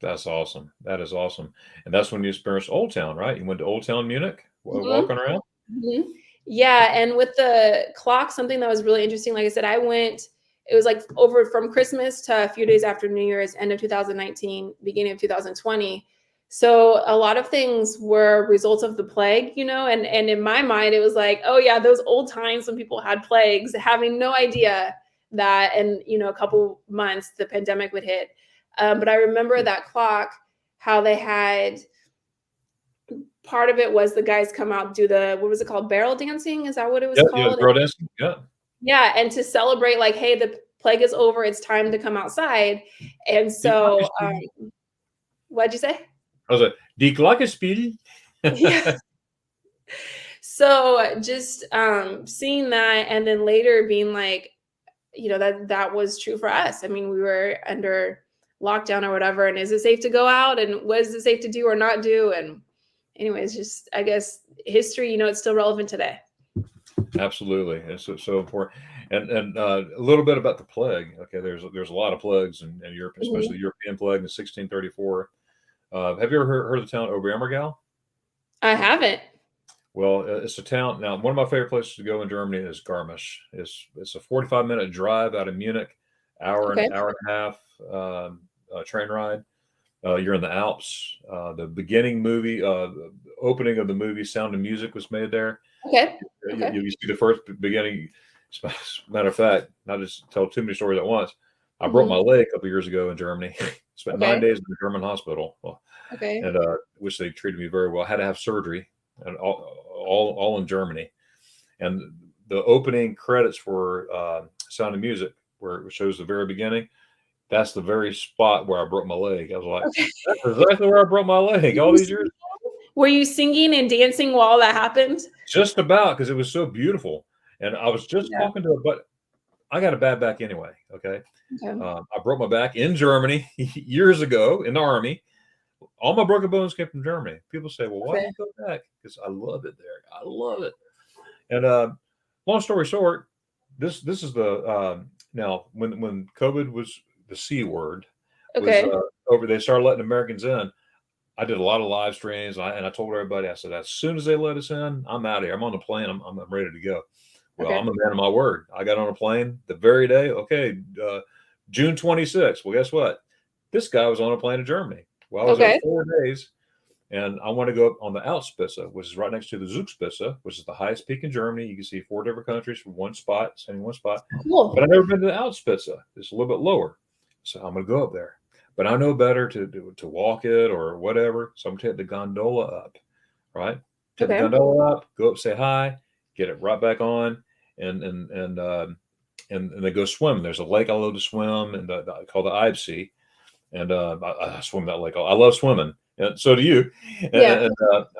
That's awesome. That is awesome. And that's when you experienced Old Town, right? You went to Old Town Munich, Mhm. walking around. Mhm. Yeah, and with the clock, something that was really interesting, like I said, it was like over from Christmas to a few days after New Year's, end of 2019, beginning of 2020. So a lot of things were results of the plague, and in my mind, it was like, oh yeah, those old times when people had plagues, having no idea that in a couple months the pandemic would hit. But I remember that clock, how they had part of it was the guys come out, do what was it called? Barrel dancing? Is that what it was Yeah, yeah, called? girl dancing. Yeah. Yeah, and to celebrate, like, hey, the plague is over, it's time to come outside. And Die so, Glockenspiel. what'd you say? I was like, Die Glockenspiel. Yeah. So just seeing that, and then later being like, that was true for us. I mean, we were under lockdown or whatever, and is it safe to go out, and what is it safe to do or not do? And anyways, just I guess history, it's still relevant today. Absolutely, it's so important. And a little bit about the plague. Okay, there's a lot of plagues in Europe, especially Mhm. the European plague in 1634. Have you ever heard of the town Oberammergau? I haven't. Well, it's a town. Now, one of my favorite places to go in Germany is Garmisch. It's a 45-minute drive out of Munich, Okay. hour and a half train ride. You're in the Alps. The beginning movie, the opening of the movie Sound of Music was made there. Okay. You, Okay. you see the first beginning. As a matter of fact, not just tell too many stories at once. I broke my Mhm. leg a couple years ago in Germany. Spent 9 days Okay. in the German hospital, Okay. and which they treated me very well. I had to have surgery, and all in Germany. And the opening credits for Sound of Music, where it shows the very beginning, that's the very spot where I broke my leg. I was like, Okay. that's exactly where I broke my leg all these years. Were you singing and dancing while that happened? Just about, because it was so beautiful. And I was just Yeah. talking to her, but I got a bad back anyway. Okay. Okay. I broke my back in Germany years ago in the army. All my broken bones came from Germany. People say, well, why do Okay. you go back? Because I love it there. I love it. And long story short, this is the now when COVID was the C word was Okay. over, they started letting Americans in. I did a lot of live streams, and I told everybody, I said, as soon as they let us in, I'm out of here. I'm on the plane. I'm ready to go. Well, I'm Okay. a man of my word. I got on a plane the very day. Okay, June 26th. Well, guess what? This guy was on a plane to Germany. Well, I was there Okay. 4 days, and I want to go up on the Alpspitze, which is right next to the Zugspitze, which is the highest peak in Germany. You can see 4 different countries from one spot, sending one spot. But Cool. I've never been to the Alpspitze. It's a little bit lower, so I'm going to go up there. But I know better to walk it or whatever. So I'm going to take the gondola up, right? Take the Okay. gondola up, go up, say hi, get it right back on, and and and um, and they go swim. There's a lake I love to swim, and called the Eibsee, and I swim that lake. I love swimming, and so do you. Yeah.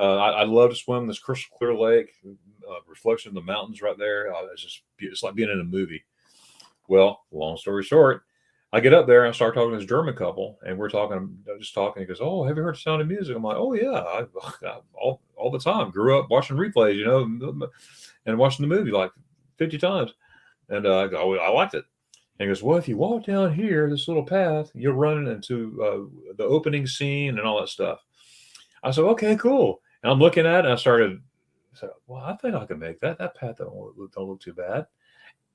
I love to swim this crystal clear lake, reflection of the mountains right there. It's like being in a movie. Well, long story short, I get up there and I start talking to this German couple, and we're talking, just talking. He goes, "Oh, have you heard the Sound of Music?" I'm like, "Oh yeah, all the time. Grew up watching replays, and watching the movie like 50 times." And I go, "Oh, I liked it." And he goes, "Well, if you walk down here, this little path, you're running into the opening scene and all that stuff." I said, "Okay, cool." And I'm looking at it, and I started, "Well, I think I can make that. That path don't look too bad."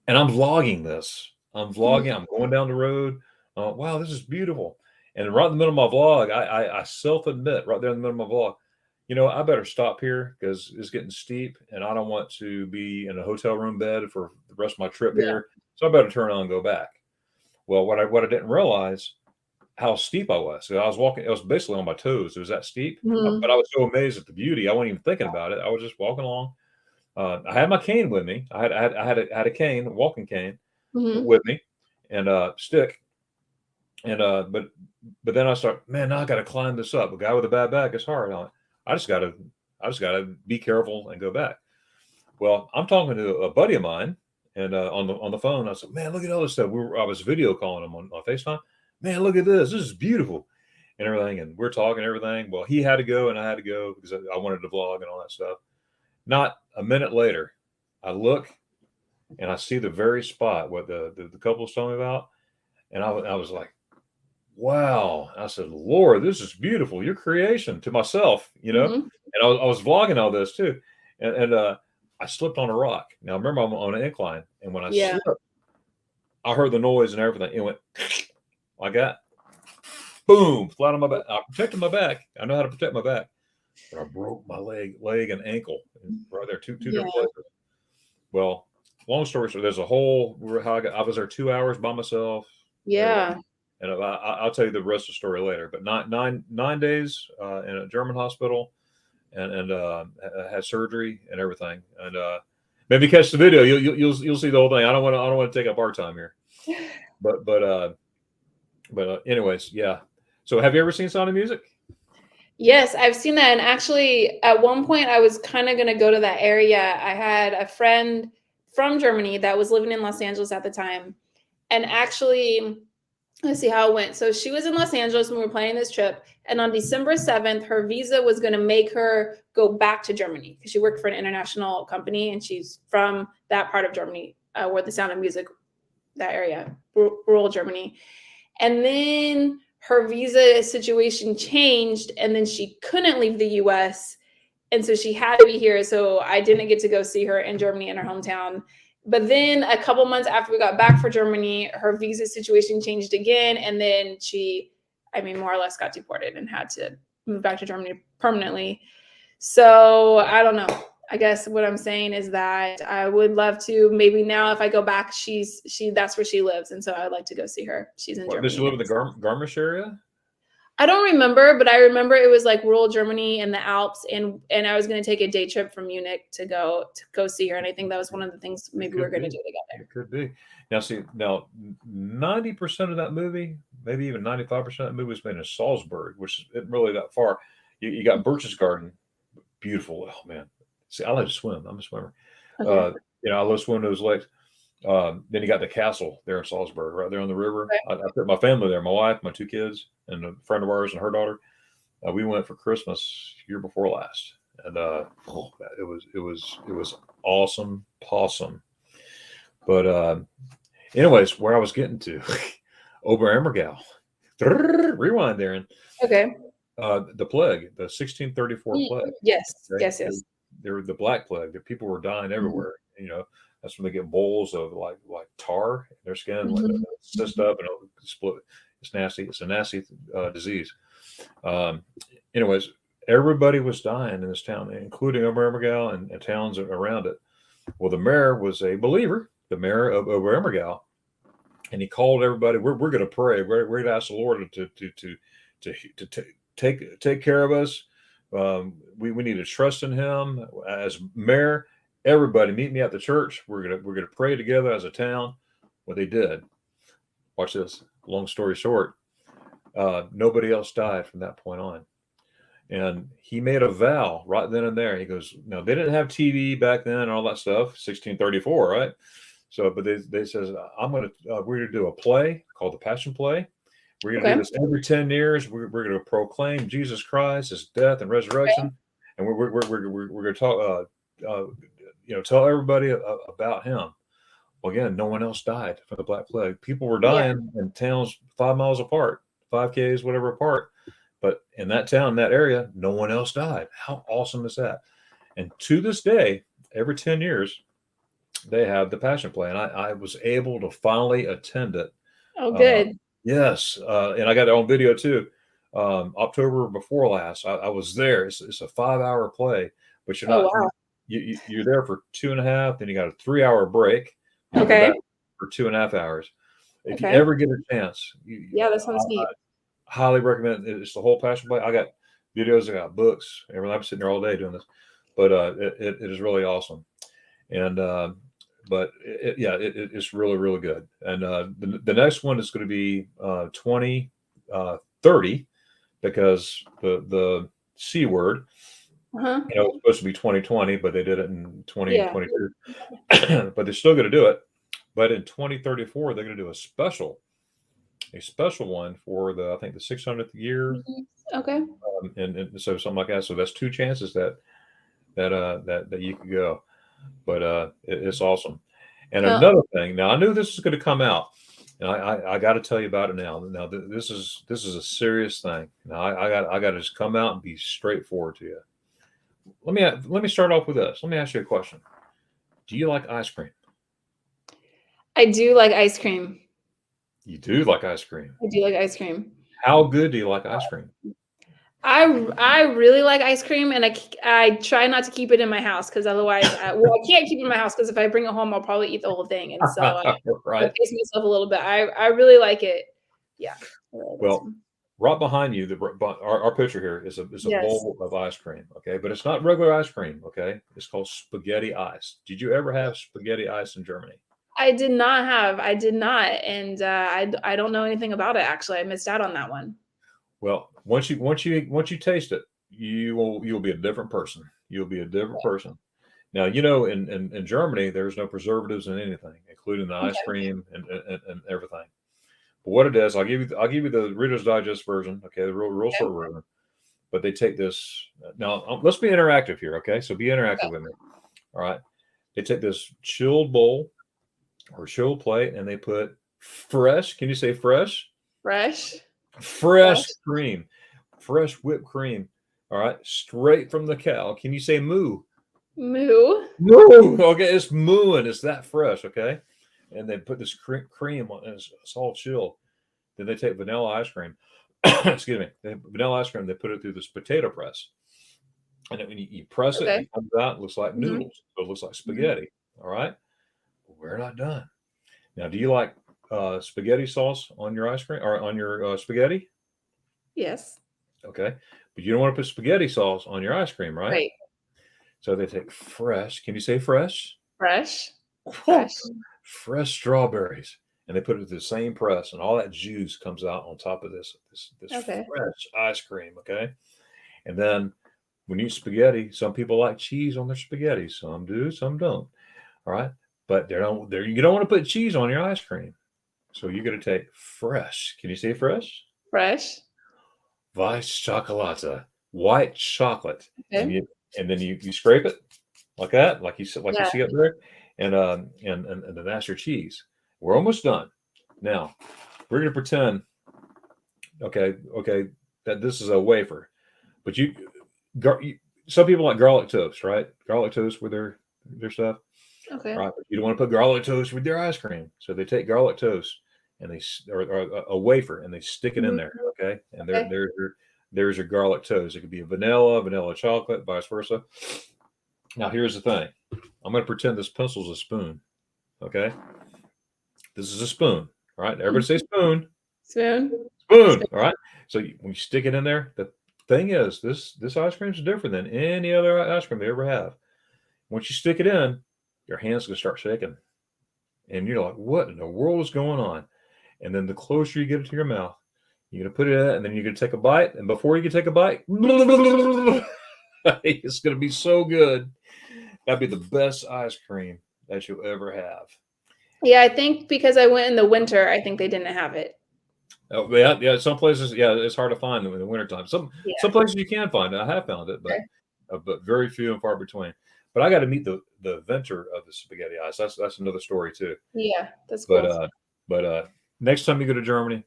And I'm vlogging this. I'm Mhm. vlogging. I'm going down the road. Wow, this is beautiful. And right in the middle of my vlog, I self admit right there in the middle of my vlog, I better stop here because it's getting steep, and I don't want to be in a hotel room bed for the rest of my trip Yeah. here. So I better turn on and go back. Well, what I didn't realize how steep I was. So I was walking. I was basically on my toes. It was that steep. But Mhm. I was so amazed at the beauty. I wasn't even thinking about it. I was just walking along. I had my cane with me. I had a cane, a walking cane Mhm. with me, and a stick. And but then I start, man, now I got to climb this up. A guy with a bad back, it's hard. I just got to I just got to be careful and go back. Well, I'm talking to a buddy of mine, and on the phone, I said, "Man, look at all this stuff." I was video calling him on FaceTime. Man, look at this. This is beautiful. and everything, and we're talking everything. Well, he had to go, and I had to go because I wanted to vlog and all that stuff. Not a minute later, I look and I see the very spot what the couple was telling me about, and I was like, wow. I said, Lord, this is beautiful. Your creation to myself, you know. Mhm. And I was vlogging all this too, and I slipped on a rock. Now remember, I'm on an incline, and when I Yeah. slipped, I heard the noise and everything. It went like that, boom, flat on my back. I protected my back. I know how to protect my back, but I broke my leg and ankle right there, two Yeah. different places. Well, long story short, there's a whole how I was there 2 hours by myself. Everything. Yeah. And I'll tell you the rest of the story later. But 9 days in a German hospital, and had surgery and everything. And maybe catch the video. You'll see the whole thing. I don't want to take up our time here. But anyways, yeah. So have you ever seen Sound of Music? Yes, I've seen that. And actually, at one point, I was kind of going to go to that area. I had a friend from Germany that was living in Los Angeles at the time. And actually, let's see how it went. So she was in Los Angeles when we were planning this trip. And on December 7th, her visa was going to make her go back to Germany because she worked for an international company and she's from that part of Germany where the Sound of Music, that area, rural Germany. And then her visa situation changed and then she couldn't leave the US. And so she had to be here. So I didn't get to go see her in Germany in her hometown. But then a couple months after we got back for Germany, her visa situation changed again. And then she, more or less got deported and had to move back to Germany permanently. So I don't know. I guess what I'm saying is that I would love to, maybe now if I go back, that's where she lives. And so I'd like to go see her. She's in Germany. Does she live in the Garmisch area? I don't remember, but I remember it was like rural Germany in the Alps, and I was going to take a day trip from Munich to go see her, and I think that was one of the things maybe we're going to do together. It could be. Now 90% of that movie, maybe even 95% of that movie was made in Salzburg, which isn't really that far. You got Berchtesgaden, beautiful. Oh man, see, I like to swim. I'm a swimmer. Okay. I love swimming those lakes. Then you got the castle there in Salzburg, right there on the river. Right. I put my family there, my wife, my two kids, and a friend of ours and her daughter. We went for Christmas year before last, and it was awesome, possum. But anyways, where I was getting to, Oberammergau. Rewind, Darren. Okay. The plague, the 1634 plague. Yes. Okay? Yes. There was the Black Plague. The people were dying everywhere. Mm-hmm. That's when they get bowls of like tar in their skin, like cyst up and it'll split. It's nasty. It's a nasty disease. Anyways, everybody was dying in this town, including Oberammergau and towns around it. Well, the mayor was a believer, the mayor of Oberammergau, and he called everybody. We're going to pray. We're going to ask the Lord to take care of us. We need to trust in Him as mayor. Everybody, meet me at the church. We're gonna pray together as a town. Well, they did. Watch this. Long story short, nobody else died from that point on. And he made a vow right then and there. He goes, no, they didn't have TV back then and all that stuff, 1634, right? So, but they says, we're going to do a play called the Passion Play. We're going to do this every 10 years. We're going to proclaim Jesus Christ, His death and resurrection. And we're going to talk, tell everybody about Him. Well, again, no one else died from the Black Plague. People were dying in towns 5 miles apart, 5Ks, whatever apart. But in that town, that area, no one else died. How awesome is that? And to this day, every 10 years, they have the Passion Play. And I was able to finally attend it. Oh, good. Yes. And I got it on video too. October before last, I was there. It's a 5-hour play, but you're not, you're there for 2.5, then you got a 3-hour break. Okay. For 2.5 hours. If you ever get a chance, that sounds neat. Highly recommend it. It's the whole Passion Play. I got videos, I got books, everything. I'm sitting there all day doing this, but it is really awesome. And it's really, really good. And the next one is going to be 2030 because the C word, it was supposed to be 2020, but they did it in 2022. But they're still going to do it. But in 2034, they're going to do a special a special one for the, I think the 600th year, Mhm. Okay. and so something like that. So that's two chances that you could go, but it's awesome. And Well, another thing, now I knew this was going to come out, and I got to tell you about it now. Now this is a serious thing. Now I got to just come out and be straightforward to you. Let me start off with this. Let me ask you a question. Do you like ice cream? I do like ice cream. You do like ice cream. I do like ice cream. How good do you like ice cream? I really like ice cream, and I try not to keep it in my house because otherwise, I can't keep it in my house because if I bring it home, I'll probably eat the whole thing, and so I Right. pace myself a little bit. I really like it. Yeah, I really like ice Well, cream. right behind you, our picture here is a Yes, bowl of ice cream. Okay, but it's not regular ice cream. Okay, it's called spaghetti ice. Did you ever have spaghetti ice in Germany? I did not have. I did not, and I don't know anything about it. Actually, I missed out on that one. Well, once you taste it, you'll be a different person. You'll be a different person. Now, in Germany, there's no preservatives in anything, including the ice Okay, cream and everything. But what it is, I'll give you the Reader's Digest version, okay, the real okay, short version. But they take this now. Let's be interactive here, okay? So be interactive okay. with me. All right. They take this chilled bowl or chilled plate, and they put fresh. Can you say fresh? Fresh, Fresh fresh. cream, fresh whipped cream. All right, straight from the cow. Can you say moo? Moo. Moo. Okay, it's mooing. It's that fresh. Okay, and they put this cream on, and it's all chilled. Then they take vanilla ice cream. Excuse me. Vanilla ice cream. They put it through this potato press, and when you press it, Okay. it comes out. It looks like Mhm, noodles. So it looks like mhm. spaghetti. All right. But we're not done. Now, do you like spaghetti sauce on your ice cream or on your spaghetti? Yes. Okay, but you don't want to put spaghetti sauce on your ice cream, right? Right. So they take fresh. Can you say fresh? Fresh, Oh, fresh. fresh strawberries, and they put it through the same press, and all that juice comes out on top of this Okay. fresh ice cream. Okay, and then when you eat spaghetti, some people like cheese on their spaghetti. Some do, some don't. All right, but you don't want to put cheese on your ice cream, so you got to take fresh. Can you say fresh? Fresh. Weiss chocolate, white chocolate, and Okay. you scrape it like that, like you Yeah. see up there, and then that's your cheese. We're almost done. Now we're gonna pretend, okay, that this is a wafer, but some people like garlic toast, right? Garlic toast with their stuff, Okay. right? But you don't want to put garlic toast with their ice cream, so they take garlic toast and or a wafer and they stick it in Mhm. there, okay? And Okay. there's your garlic toast. It could be vanilla chocolate, vice versa. Now here's the thing. I'm going to pretend this pencil's a spoon, okay? This is a spoon, all right? Everybody say Mhm. spoon, Spoon. spoon, Spoon. all right? So when you stick it in there, the thing is, this ice cream is different than any other ice cream they ever have. Once you stick it in, your hands gonna start shaking, and you're like, "What in the world is going on?" And then the closer you get it to your mouth, you're gonna put it in, and then you're gonna take a bite. And before you can take a bite, it's gonna be so good. That'd be the best ice cream that you'll ever have. Yeah, I think because I went in the winter, I think they didn't have it. Oh, yeah, yeah. Some places, yeah, it's hard to find them in the wintertime. Some Yeah. places you can find it. I have found it, Okay. but very few and far between. But I got to meet the inventor of the spaghetti ice. That's another story too. Yeah, that's But cool. uh, but next time you go to Germany,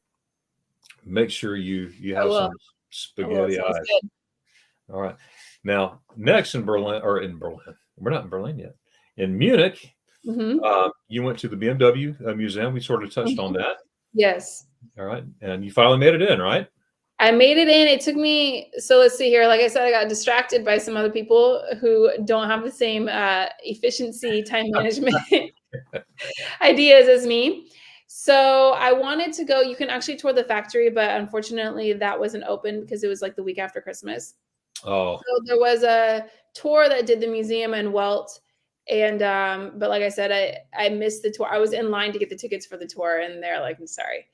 make sure you I have will. some I will. spaghetti Sounds ice. good. All right. Now, next in Berlin, we're not in Berlin yet. In Munich, Mhm. you went to the BMW museum. We sort of touched on Mhm. that. Yes. All right, and you finally made it in, right? I made it in. It took me so let's see here. Like I said, I got distracted by some other people who don't have the same efficiency, time management ideas as me. So I wanted to go. You can actually tour the factory, but unfortunately, that wasn't open because it was like the week after Christmas. Oh, So there was a tour that did the museum in Welt, and but like I said, I missed the tour. I was in line to get the tickets for the tour, and they're like, "I'm sorry."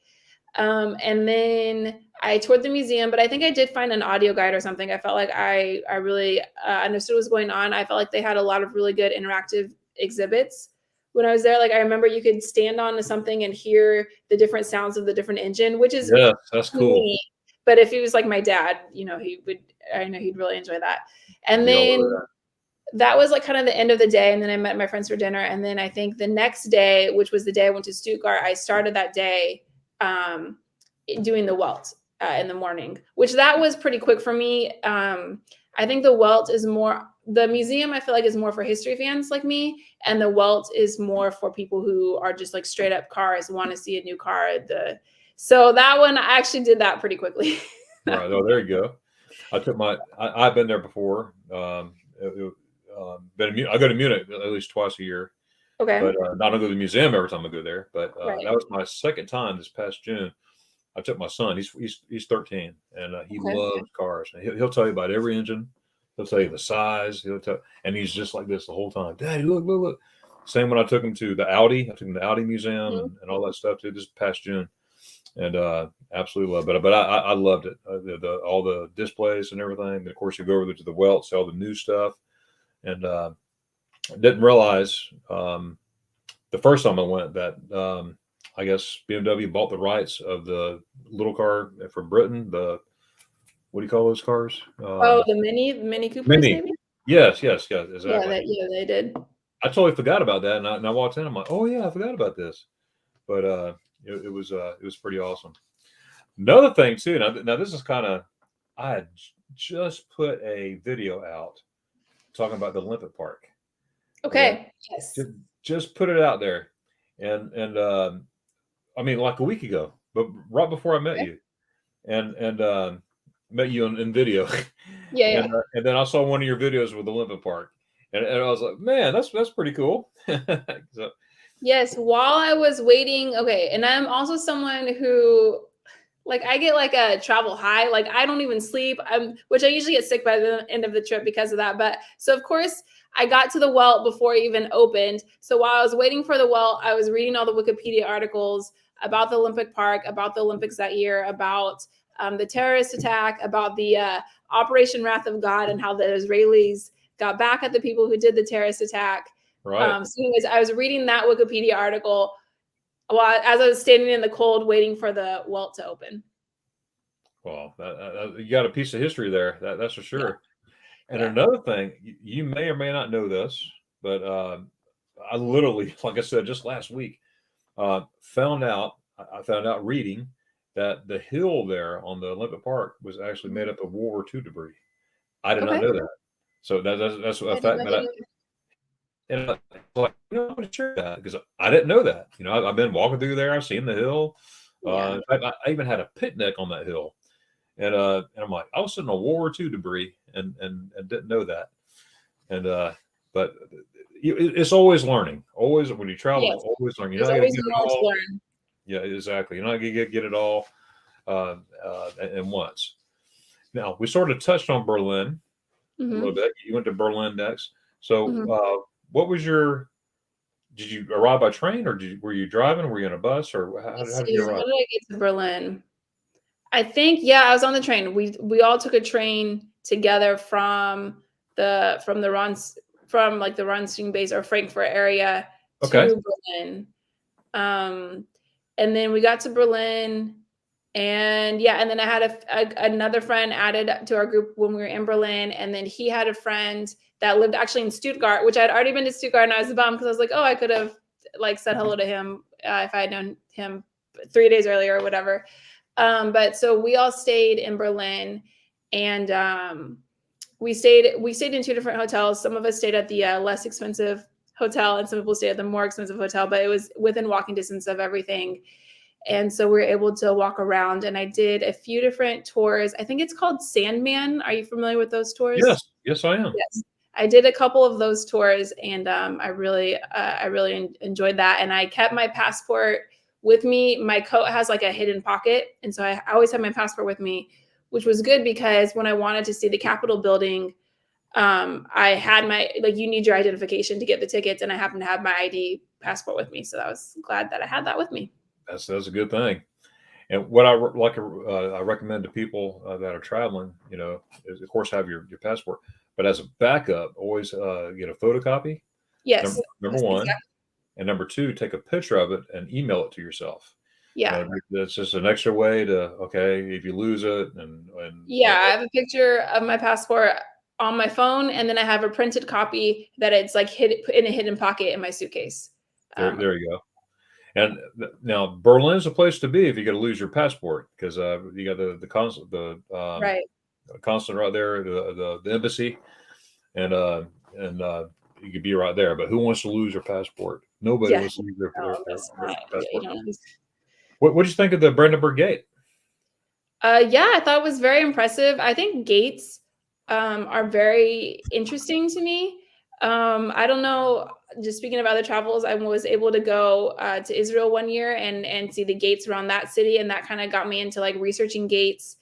And then I toured the museum, but I think I did find an audio guide or something. I felt like I really understood what was going on. I felt like they had a lot of really good interactive exhibits when I was there, like I remember you could stand on something and hear the different sounds of the different engine, which is Yeah, that's cool. neat. But if he was like my dad, you know, he would. I know he'd really enjoy that. And Be all over then that was like kind of the end of the day. And then I met my friends for dinner. And then I think the next day, which was the day I went to Stuttgart, I started that day doing the welt in the morning, which that was pretty quick for me. I think the welt is more, the museum I feel like is more for history fans like me, and the welt is more for people who are just like straight up cars, want to see a new car. So that one I actually did that pretty quickly. Right. Oh, there you go. I've been there before. I go to Munich at least twice a year, Okay. but not to go to the museum every time I go there. But Right. that was my second time this past June. I took my son. He's 13, and he Okay. loves cars. And he'll tell you about every engine. He'll tell you the size. And he's just like this the whole time. Daddy, look, look, look. Same when I took him to the Audi. I took him to the Audi Museum Mhm. and all that stuff too. This past June, and absolutely love it. But I loved it. All the displays and everything. And of course, you go over to the Welt, see all the new stuff, and didn't realize the first time I went that I guess BMW bought the rights of the little car from Britain. The what do you call those cars? Oh, the Mini Coopers, Mini. maybe? Yes, yes, yes, Yeah, exactly. they did. I totally forgot about that, and I walked in. I'm like, oh yeah, I forgot about this. But it was pretty awesome. Another thing too. Now this is kind of I had just put a video out talking about the Olympic Park. Okay, Okay. Yes. just, just put it out there, and I mean like a week ago, but right before I met Okay. you, and met you in video, Yeah, yeah. and then I saw one of your videos with the Olympic Park, and I was like, man, that's pretty cool. So, Yes, while I was waiting, okay, and I'm also someone who like I get like a travel high. Like I don't even sleep. Which I usually get sick by the end of the trip because of that. But so of course I got to the Welt before it even opened. So while I was waiting for the Welt, I was reading all the Wikipedia articles about the Olympic Park, about the Olympics that year, about the terrorist attack, about the Operation Wrath of God, and how the Israelis got back at the people who did the terrorist attack. right. So anyways, I was reading that Wikipedia article while as I was standing in the cold waiting for the Welt to open. Well, you got a piece of history there. That's for Yeah, sure. And yeah. another thing, you may or may not know this, but I literally, like I said, just last week, found out. I found out reading that the hill there on the Olympic Park was actually made Mhm. up of World War II debris. I did not Okay. know that. So that's a I did fact not that know. and like, I'm gonna share that because I didn't know that. I've been walking through there. I've seen the hill. Yeah. In fact, I even had a picnic on that hill. And I'm like, I was sitting on World War II debris and didn't know that. And but it's always learning. Always when you travel, it's Yes. always learning. You're There's not going to always get it more to all. learn. Yeah, exactly. You're not going to get it all at once. Now we sort of touched on Berlin a little Mhm. bit. You went to Berlin next. So Mhm. what was your? Did you arrive by train or were you driving? Were you in a bus or Let's how did you see. How arrive? did I get to Berlin? I think yeah, I was on the train. We all took a train together from the Rons from like the Ronstein base or Frankfurt area Okay. to Berlin. Um, and then we got to Berlin, and yeah, and then I had another friend added to our group when we were in Berlin, and then he had a friend that lived actually in Stuttgart, which I'd already been to Stuttgart, and I was bummed because I was like, oh, I could have like said hello to him if I had known him 3 days earlier or whatever. But so we all stayed in Berlin, and we stayed in two different hotels. Some of us stayed at the less expensive hotel, and some people stayed at the more expensive hotel. But it was within walking distance of everything, and so we were able to walk around. And I did a few different tours. I think it's called Sandman. Are you familiar with those Yes. tours? Yes, I am. Yes. I did a couple of those tours, and I really enjoyed that. And I kept my passport with me. My coat has like a hidden pocket, and so I always have my passport with me, which was good because when I wanted to see the Capitol building, I had my like you need your identification to get the tickets, and I happened to have my ID passport with me, so I was glad that I had that with me. That's a good thing. And what I recommend to people that are traveling, is of course have your passport, but as a backup, always get a photocopy. Yes, Number yes, one, exactly. and number two, take a picture of it and email it to yourself. You Yeah. know, that's just an extra way to, okay, if you lose it Yeah, I have a picture of my passport on my phone, and then I have a printed copy that it's like hid in a hidden pocket in my suitcase. Um, there you go. And now Berlin's a place to be if you're going to lose your passport, because you got right. the consulate right there, the embassy, and you could be right there. But who wants to lose their passport? Nobody Yeah. wants to lose No, that's not. Yeah, you passport. don't. What did you think of the Brandenburg Gate? Yeah, I thought it was very impressive. I think gates are very interesting to me. I don't know. Just speaking of other travels, I was able to go to Israel one year and see the gates around that city, and that kind of got me into like researching gates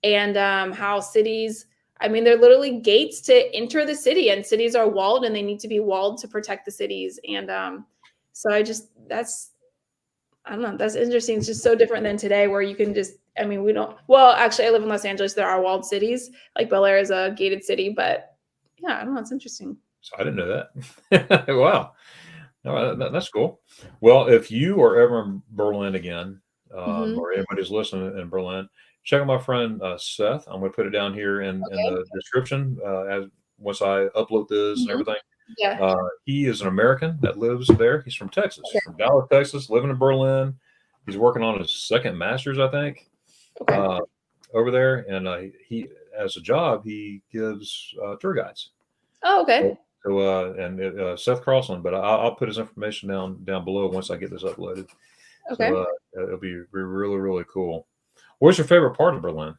and how cities. I mean, they're literally gates to enter the city, and cities are walled, and they need to be walled to protect the cities. And so I just that's I don't know. That's interesting. It's just so different than today where you can just, I mean, we don't, well, actually, I live in Los Angeles. There are walled cities. Like Bel Air is a gated city, but yeah, I don't know. It's interesting. So I didn't know that. Wow. No, that's cool. Well, if you are ever in Berlin again, Hmm. or anybody's listening in Berlin, check out my friend Seth. I'm going to put it down here in Okay. the description as once I upload this and Hmm. everything. Yeah. He is an American that lives there. He's from Texas, Okay. from Dallas, Texas, living in Berlin. He's working on his second master's, I think, Okay. uh, over there. And he, as a job, he gives tour guides. Oh, So, okay. Seth Crossland, but I'll put his information down below once I get this uploaded. So Okay. it'll be really really cool. What's your favorite part of Berlin?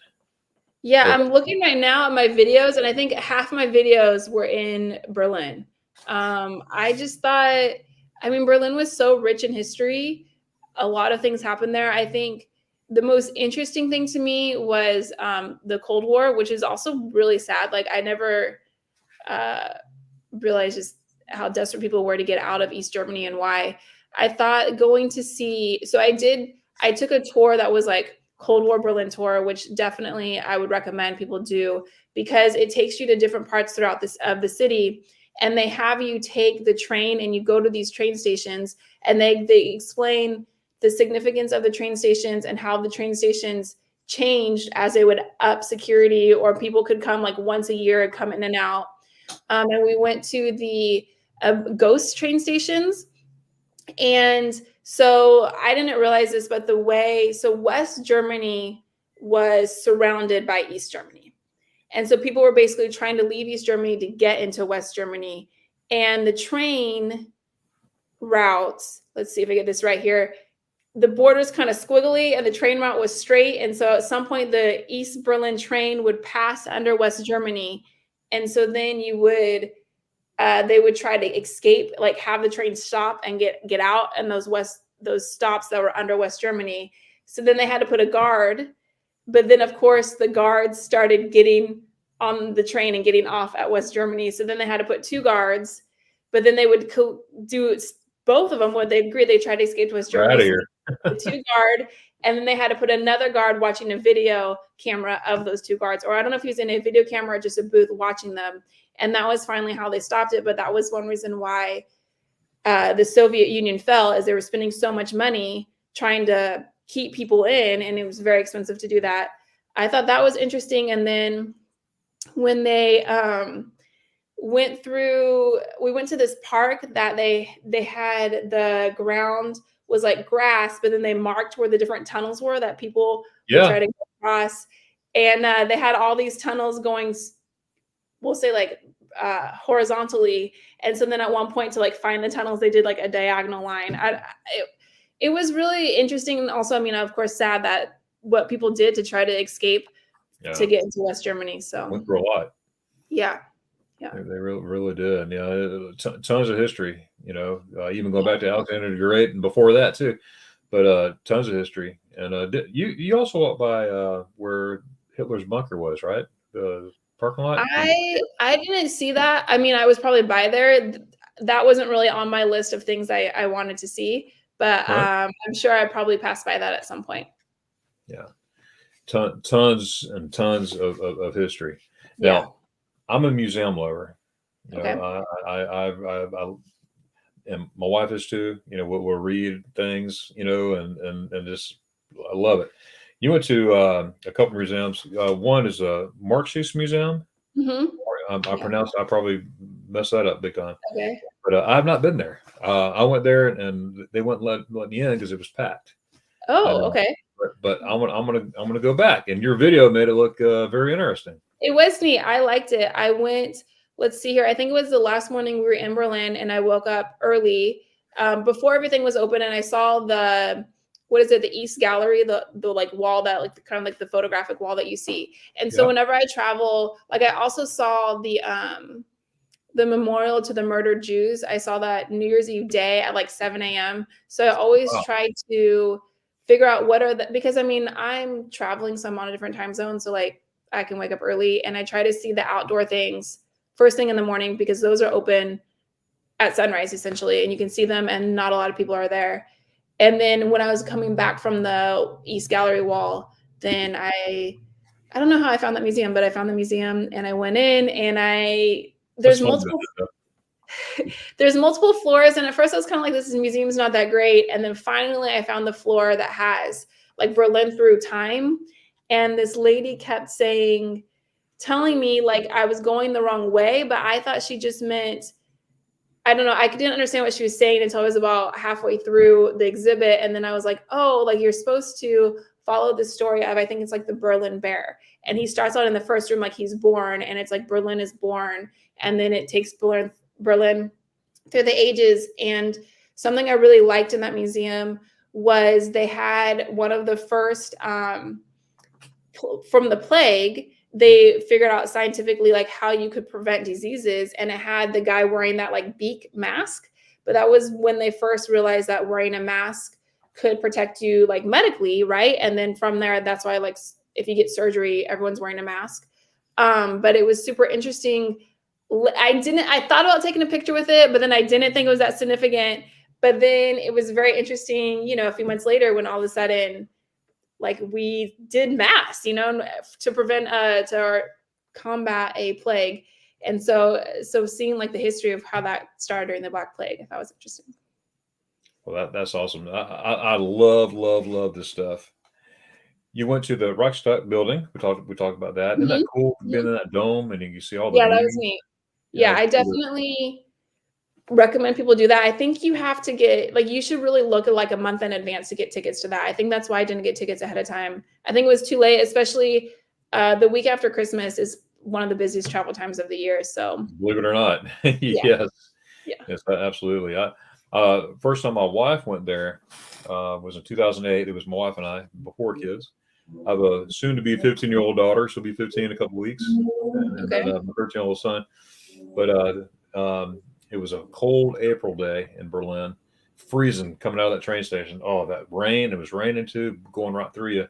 Yeah, Or I'm looking right now at my videos, and I think half my videos were in Berlin. I just thought, I mean, Berlin was so rich in history. A lot of things happened there. I think the most interesting thing to me was the Cold War, which is also really sad. Like, I never uh, realized just how desperate people were to get out of East Germany and why. I thought going to see, so I took a tour that was like Cold War Berlin tour, which definitely I would recommend people do because it takes you to different parts throughout this of the city. And they have you take the train and you go to these train stations and they explain the significance of the train stations and how the train stations changed as they would up security or people could come like once a year and come in and out. And we went to the ghost train stations. And so I didn't realize this, but so West Germany was surrounded by East Germany. And so people were basically trying to leave East Germany to get into West Germany. And the train routes, let's see if I get this right here, the border's kind of squiggly and the train route was straight. And so at some point, the East Berlin train would pass under West Germany. And so then they would try to escape, like have the train stop and get out, and those stops that were under West Germany. So then they had to put a guard, but then of course the guards started getting on the train and getting off at West Germany. So then they had to put two guards, but then they would do both of them when they agreed they tried to escape to West we're out Germany. of So here. the two guard, and then they had to put another guard watching a video camera of those two guards, or I don't know if he was in a video camera or just a booth watching them. And that was finally how they stopped it. But that was one reason why the Soviet Union fell, is they were spending so much money trying to keep people in, and it was very expensive to do that. I thought that was interesting. And then when they we went to this park that they had, the ground was like grass, but then they marked where the different tunnels were that people would Yeah, try to go across. And they had all these tunnels going, we'll say like horizontally. And so then at one point to like find the tunnels, they did like a diagonal line. It was really interesting. And also, I mean, of course, sad that what people did to try to escape to yeah, get into West Germany. So went through a lot. yeah, yeah, They really did. Yeah, tons of history. Even going back to Alexander the Great and before that too. But tons of history. And you also walked by where Hitler's bunker was, right? The parking lot. I didn't see that. I mean, I was probably by there. That wasn't really on my list of things I wanted to see, but Huh? I'm sure I probably passed by that at some point. Yeah, tons and tons of history. Yeah. Now, I'm a museum lover. You Okay. know, I and my wife is too. We'll read things, and just I love it. You went to a couple museums. One is a Marxi's museum. Mhm. Yeah. I probably messed that up big time, Okay. but I've not been there. I went there and they wouldn't let me in because it was packed. And Oh, okay. but I'm gonna go back. And your video made it look very interesting. It was neat. I liked it. I went, let's see here. I think it was the last morning we were in Berlin and I woke up early before everything was open and I saw what is it, the East Gallery, the like wall that like kind of like the photographic wall that you see. And so Yeah. whenever I travel, like I also saw the memorial to the murdered Jews. I saw that New Year's Eve day at like 7 a.m. So I always Wow. try to figure out what are the, because I mean, I'm traveling, so I'm on a different time zone. So like I can wake up early and I try to see the outdoor things first thing in the morning because those are open at sunrise essentially. And you can see them and not a lot of people are there. And then when I was coming back from the East Gallery wall, then I don't know how I found that museum, but I found the museum and I went in and That's there's fun. multiple there's multiple floors, and at first I was kind of like, this museum's not that great. And then finally I found the floor that has like Berlin through time. And this lady kept telling me like I was going the wrong way, but I thought she just meant, I don't know, I didn't understand what she was saying until I was about halfway through the exhibit. And then I was like, oh, like you're supposed to follow the story of, I think it's like the Berlin Bear. And he starts out in the first room like he's born, and it's like Berlin is born. And then it takes Berlin through the ages. And something I really liked in that museum was they had one of the first from the plague, they figured out scientifically like how you could prevent diseases, and it had the guy wearing that like beak mask. But that was when they first realized that wearing a mask could protect you like medically, right? And then from there, that's why like if you get surgery, everyone's wearing a mask. But it was super interesting. I thought about taking a picture with it, but then I didn't think it was that significant. But then it was very interesting, a few months later when all of a sudden, like we did mass, to prevent to combat a plague. And so seeing like the history of how that started during the Black Plague, I thought was interesting. Well, that's awesome. I love this stuff. You went to the Reichstag building. We talked about that. Isn't that Mhm, cool? Being mhm. in that dome and you can see all the Yeah, that was views. neat. Yeah, Yeah, it's I really definitely recommend people do that. I think you have to get like you should really look at like a month in advance to get tickets to that. I think that's why I didn't get tickets ahead of time. I think it was too late, especially the week after Christmas is one of the busiest travel times of the year. So believe it or not. yeah, Yes. yeah. Yes, absolutely. First time my wife went there was in 2008. It was my wife and I before kids. I have a soon to be 15-year-old daughter. She'll be 15 in a couple weeks, and then Okay. my 13-year-old son. But it was a cold April day in Berlin, freezing coming out of that train station. Oh, that rain! It was raining too, going right through you.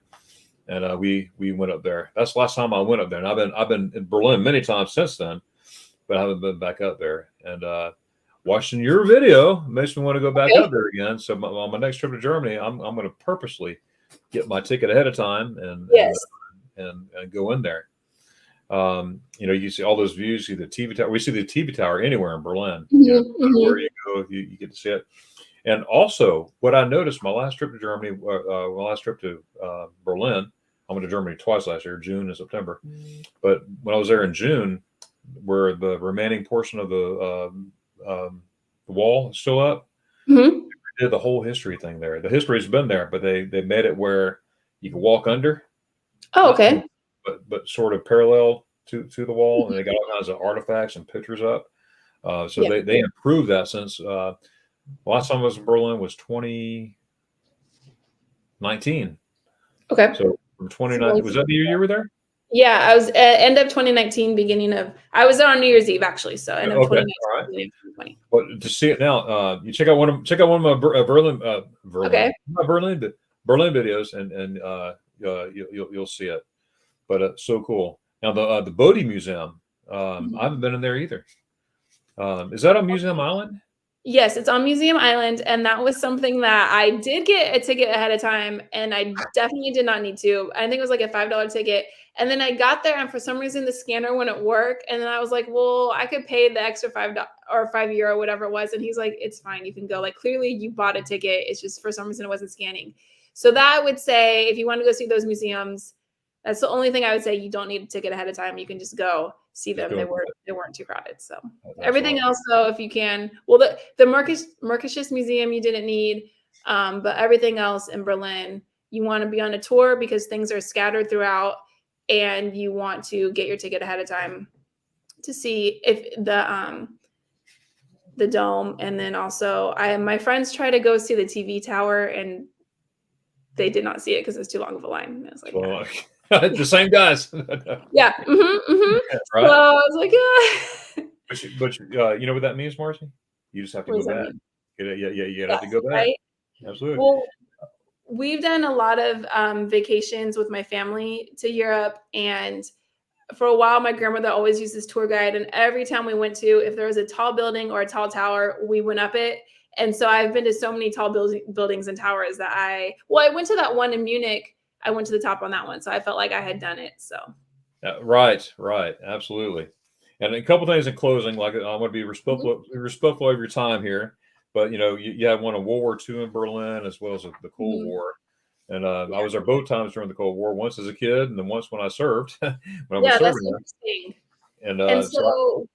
And we went up there. That's the last time I went up there. And I've been in Berlin many times since then, but I haven't been back up there. And watching your video makes me want to go back Okay. up there again. So on my next trip to Germany, I'm going to purposely get my ticket ahead of time Yes. and go in there. You see all those views, see the TV tower. We see the TV tower anywhere in Berlin. Mhm, No matter mhm. where you go, you get to see it. And also, what I noticed my last trip to Germany, my last trip to Berlin, I went to Germany twice last year, June and September. But when I was there in June, where the remaining portion of the wall is still up, Mhm. they did the whole history thing there. The history's been there, but they made it where you can walk under, Oh, not okay. but sort of parallel to the wall, and they got all kinds of artifacts and pictures up. So Yeah. they improved that since last time I was in Berlin was 2019. Okay. So from So 29, was that the year you were there? yeah, I was end of 2019, I was there on New Year's Eve actually, so end of Okay, 2019, all right. beginning of 2020. But to see it now, you check out one of my Okay. not Berlin, but Berlin videos, and you'll see it. But so cool. Now the Bodhi Museum, I Mhm. haven't been in there either. Is that on Museum Island? Yes, it's on Museum Island, and that was something that I did get a ticket ahead of time, and I definitely did not need to. I think it was like a $5 ticket, and then I got there, and for some reason the scanner wouldn't work, and then I was like, "Well, I could pay the extra $5 or €5, whatever it was," and he's like, "It's fine, you can go. Like, clearly you bought a ticket. It's just for some reason it wasn't scanning." So that I would say if you want to go see those museums, that's the only thing I would say. You don't need a ticket ahead of time. You can just go see Just them. go. They weren't too crowded. So That's everything all. else, though, if you can, well, the Merkisches Museum you didn't need, but everything else in Berlin, you want to be on a tour because things are scattered throughout, and you want to get your ticket ahead of time to see if the dome, and then also my friends try to go see the TV tower, and they did not see it because it was too long of a line. And I was like, So the same guys, yeah, So right? I was like, yeah. But you know what that means, Marcy? You just have to What go does that back. mean? Yeah, yeah, you have to Yes, go back. right? Absolutely. Well, we've done a lot of vacations with my family to Europe, and for a while, my grandmother always used this tour guide. And every time we went to, if there was a tall building or a tall tower, we went up it. And so I've been to so many tall buildings and towers that I went to that one in Munich. I went to the top on that one, so I felt like I had done it. So, Right, right, absolutely. And a couple things in closing, like I want to be mhm. respectful of your time here, but you had one in World War II in Berlin as well as the Cold Mhm. War, and I Yeah, was there both times during the Cold War. Once as a kid, and then once when I served, when I was yeah, that's serving there. interesting. And And so, so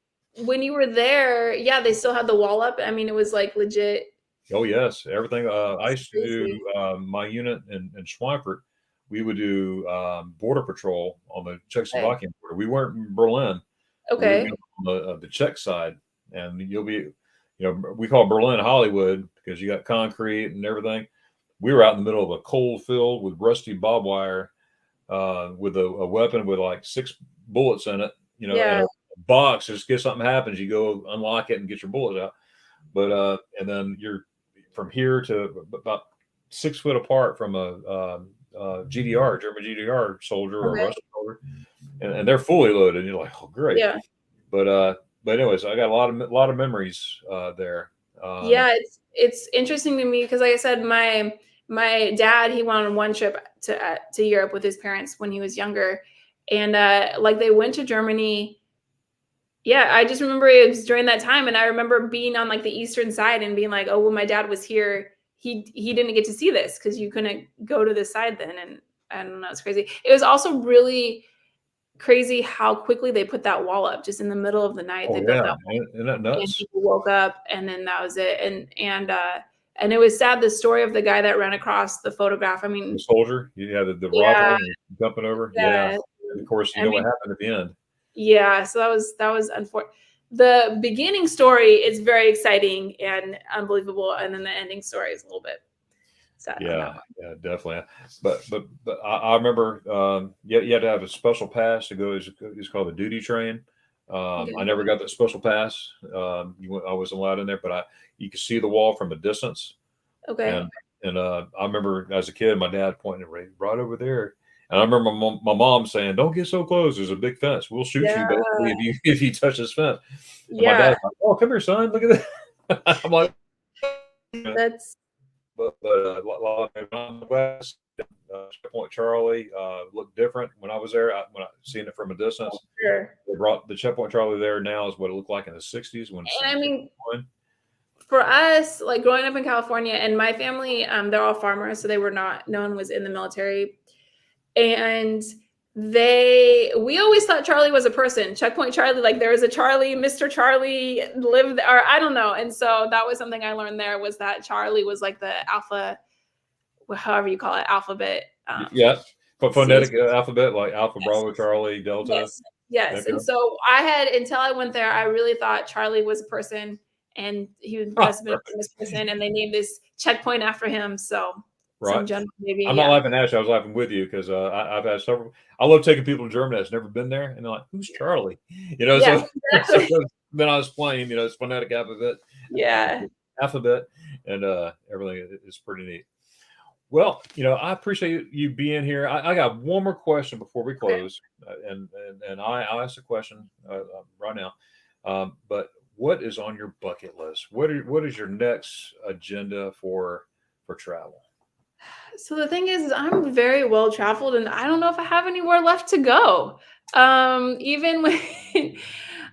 when you were there, yeah, they still had the wall up. I mean, it was like legit. oh yes, everything. I It's used to do crazy. my unit in Schweikert. We would do border patrol on the Okay. Czechoslovakian border. We weren't in Berlin. We would be Okay. on the Czech side, and we call Berlin Hollywood because you got concrete and everything. We were out in the middle of a coal field with rusty barbed wire, with a weapon with like 6 bullets in it, and Yeah. a box. Just in case something happens, you go unlock it and get your bullets out. But and then you're from here to about 6 foot apart from a GDR, German GDR soldier or Okay. Russian soldier, and they're fully loaded. And you're like, oh, great. Yeah. But uh, but anyways, I got a lot of memories there. Um, Yeah, it's interesting to me because, like I said, my dad, he went on one trip to Europe with his parents when he was younger, and like they went to Germany. Yeah, I just remember it was during that time, and I remember being on like the eastern side and being like, "Oh, when my dad was here, he didn't get to see this because you couldn't go to this side then." And I don't know, it's crazy. It was also really crazy how quickly they put that wall up just in the middle of the night. oh They built yeah, that, isn't that and nuts? people woke up, and then that was it. And it was sad, the story of the guy that ran across the photograph. I The mean, soldier, you had the yeah, rifle and jumping over. Yeah, yeah. and of course, you I know what mean, happened at the end. yeah. So that was unfortunate. The beginning story is very exciting and unbelievable, and then the ending story is a little bit sad on that Yeah, yeah, definitely. But I remember you had to have a special pass to go. It's called the duty train. one. I Okay. never got that special pass. I wasn't allowed in there, but you could see the wall from a distance. Okay. And I remember as a kid, my dad pointing right over there. And I remember my mom saying, "Don't get so close. There's a big fence. We'll shoot Yeah. you basically if you if you touch this fence." And my Yeah. dad's like, "Oh, come here, son. Look at that." I'm like, That's but a lot of on the west, Checkpoint Charlie looked different when I was there. When I seen it from a distance, sure. they brought the Checkpoint Charlie there now is what it looked like in the '60s when And I mean, '61. for us, like growing up in California, and my family, they're all farmers, so they were not, no one was in the military. And we always thought Charlie was a person. Checkpoint Charlie, like there was a Charlie, Mr. Charlie lived, or I don't know. And so that was something I learned there, was that Charlie was like the alpha, however you call it, alphabet. Yeah, but CH. phonetic alphabet like Alpha, Yes. Bravo, Charlie, Delta. Yes. Yes. Okay. And so I had, until I went there, I really thought Charlie was a person, and he must have been a famous person, and they named this checkpoint after him. So Right. some general, maybe, I'm not yeah. laughing at you. I was laughing with you because I've had several. I love taking people to Germany that's never been there, and they're like, "Who's Charlie?" Yeah, So, so exactly. then I was playing. It's phonetic alphabet, Yeah. alphabet, and everything is pretty neat. Well, I appreciate you being here. I got one more question before we Okay. close, and I'll ask a question right now. But what is on your bucket list? What is your next agenda for travel? So the thing is I'm very well traveled and I don't know if I have anywhere left to go. Even when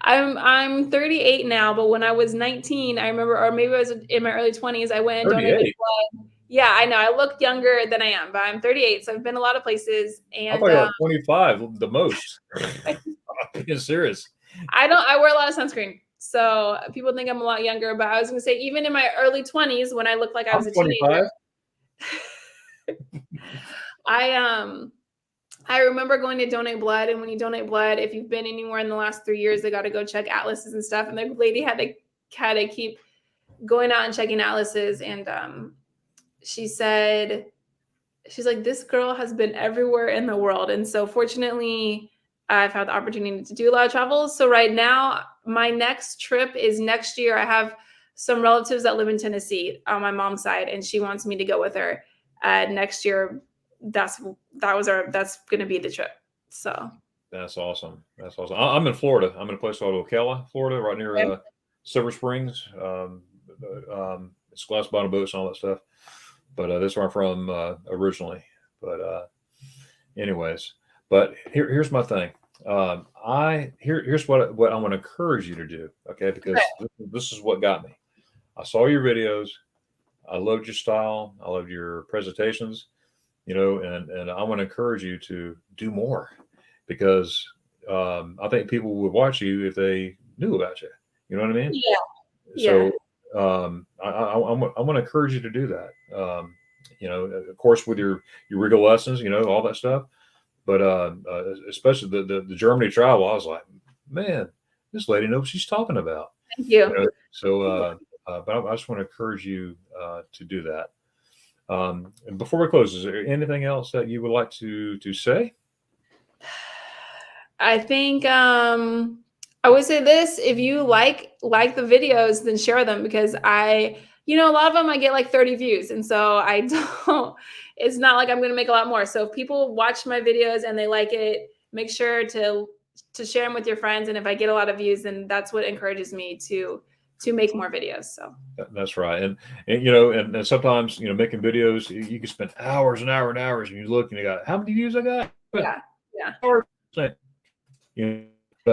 I'm 38 now, but when I was 19, I remember, or maybe I was in my early 20s, I went and donated 38. blood. Yeah, I know. I look younger than I am, but I'm 38, so I've been a lot of places. I thought And you were like 25, the most. I'm being serious. I wear a lot of sunscreen. So people think I'm a lot younger, but I was gonna say even in my early 20s, when I looked like I I'm was a teenager, 25. I I remember going to donate blood, and when you donate blood, if you've been anywhere in the last 3 years, they got to go check atlases and stuff. And the lady had to keep going out and checking atlases, and she said, she's like, this girl has been everywhere in the world, and so fortunately, I've had the opportunity to do a lot of travel. So right now, my next trip is next year. I have some relatives that live in Tennessee on my mom's side, and she wants me to go with her next year. That's going to be the trip. So That's awesome. That's awesome. I'm in Florida. I'm in a place called Ocala, Florida, right near okay. Silver Springs. It's glass bottom boats and all that stuff. But that's where I'm from originally. Anyways, but here's my thing. Here's what I want to encourage you to do. Okay, Okay. because this is what got me. I saw your videos. I loved your style. I loved your presentations. And I want to encourage you to do more because I think people would watch you if they knew about you. You know what I mean? Yeah. Yeah. So I want to encourage you to do that. Of course, with your Regel Lessons, all that stuff. But especially the Germany travel, I was like, man, this lady knows what she's talking about. Thank you. But I just want to encourage you to do that. And before we close, is there anything else that you would like to say? I think I would say this: if you like the videos, then share them because a lot of them I get like 30 views, and so I don't. It's not like I'm going to make a lot more. So if people watch my videos and they like it, make sure to share them with your friends. And if I get a lot of views, then that's what encourages me to make more videos. So That's right. And sometimes, making videos, you can spend hours and hours and hours and you look and you got, how many views I got? yeah, yeah, Hours. A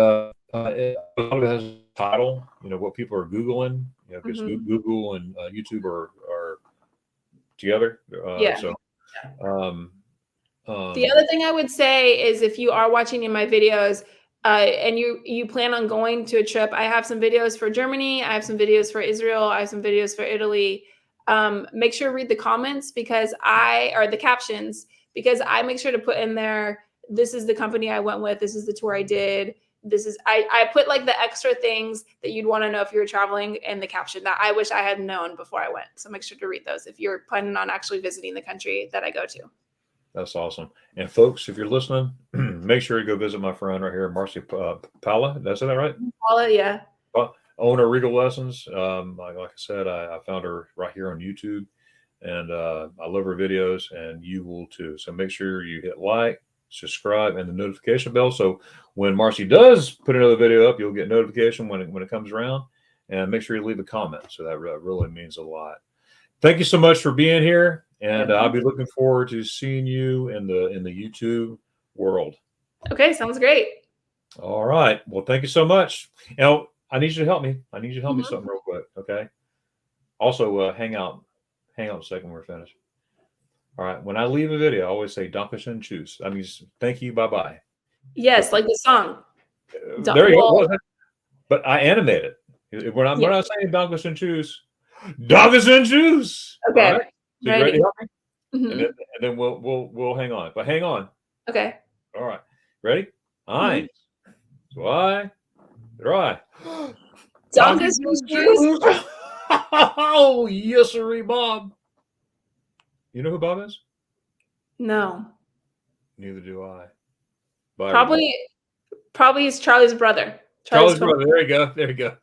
lot of it has a title, what people are Googling, because hmm Google and YouTube are together. yeah. Um, The um, other thing I would say is if you are watching in my videos and you plan on going to a trip, I have some videos for Germany, I have some videos for Israel, I have some videos for Italy. Make sure to read the comments or the captions because I make sure to put in there, this is the company I went with, this is the tour I did. I put like the extra things that you'd want to know if you were traveling in the caption that I wish I had known before I went. So make sure to read those if you're planning on actually visiting the country that I go to. that's awesome. And folks, if you're listening, make sure you go visit my friend right here, Marci Palla. That's that right? Paula, yeah. Owner Regel Lessons. Like I said, I found her right here on YouTube, and I love her videos, and you will too. So make sure you hit like, subscribe, and the notification bell. So when Marci does put another video up, you'll get notification when it comes around. And make sure you leave a comment. So that really means a lot. Thank you so much for being here, and I'll be looking forward to seeing you in the YouTube world. Okay, sounds great. All right. Well, thank you so much. Now, I need you to help me. I need you to help me Mhm. something real quick. Okay. Also, hang out a second. We're finished. All right. When I leave a video, I always say "Dankeschön, tschüss." That means thank you, bye bye. Yes, like the song. There you go. Well, Well, but I animate it. When yeah. I'm saying "Dankeschön, tschüss," Dankeschön, tschüss. All Okay. right. So you ready to Ready. help me? Mhm. And then we'll hang on. But hang on. Okay. All right. Ready? Mhm. Eins, zwei, drei. Dankeschön, Dankeschön, tschüss. tschüss. Oh, yes, sir, Bob. You know who Bob is? No. Neither do I. Bye, everybody. Probably probably is Charlie's brother. Charlie's Charlie's twin. brother. There you go. There you go.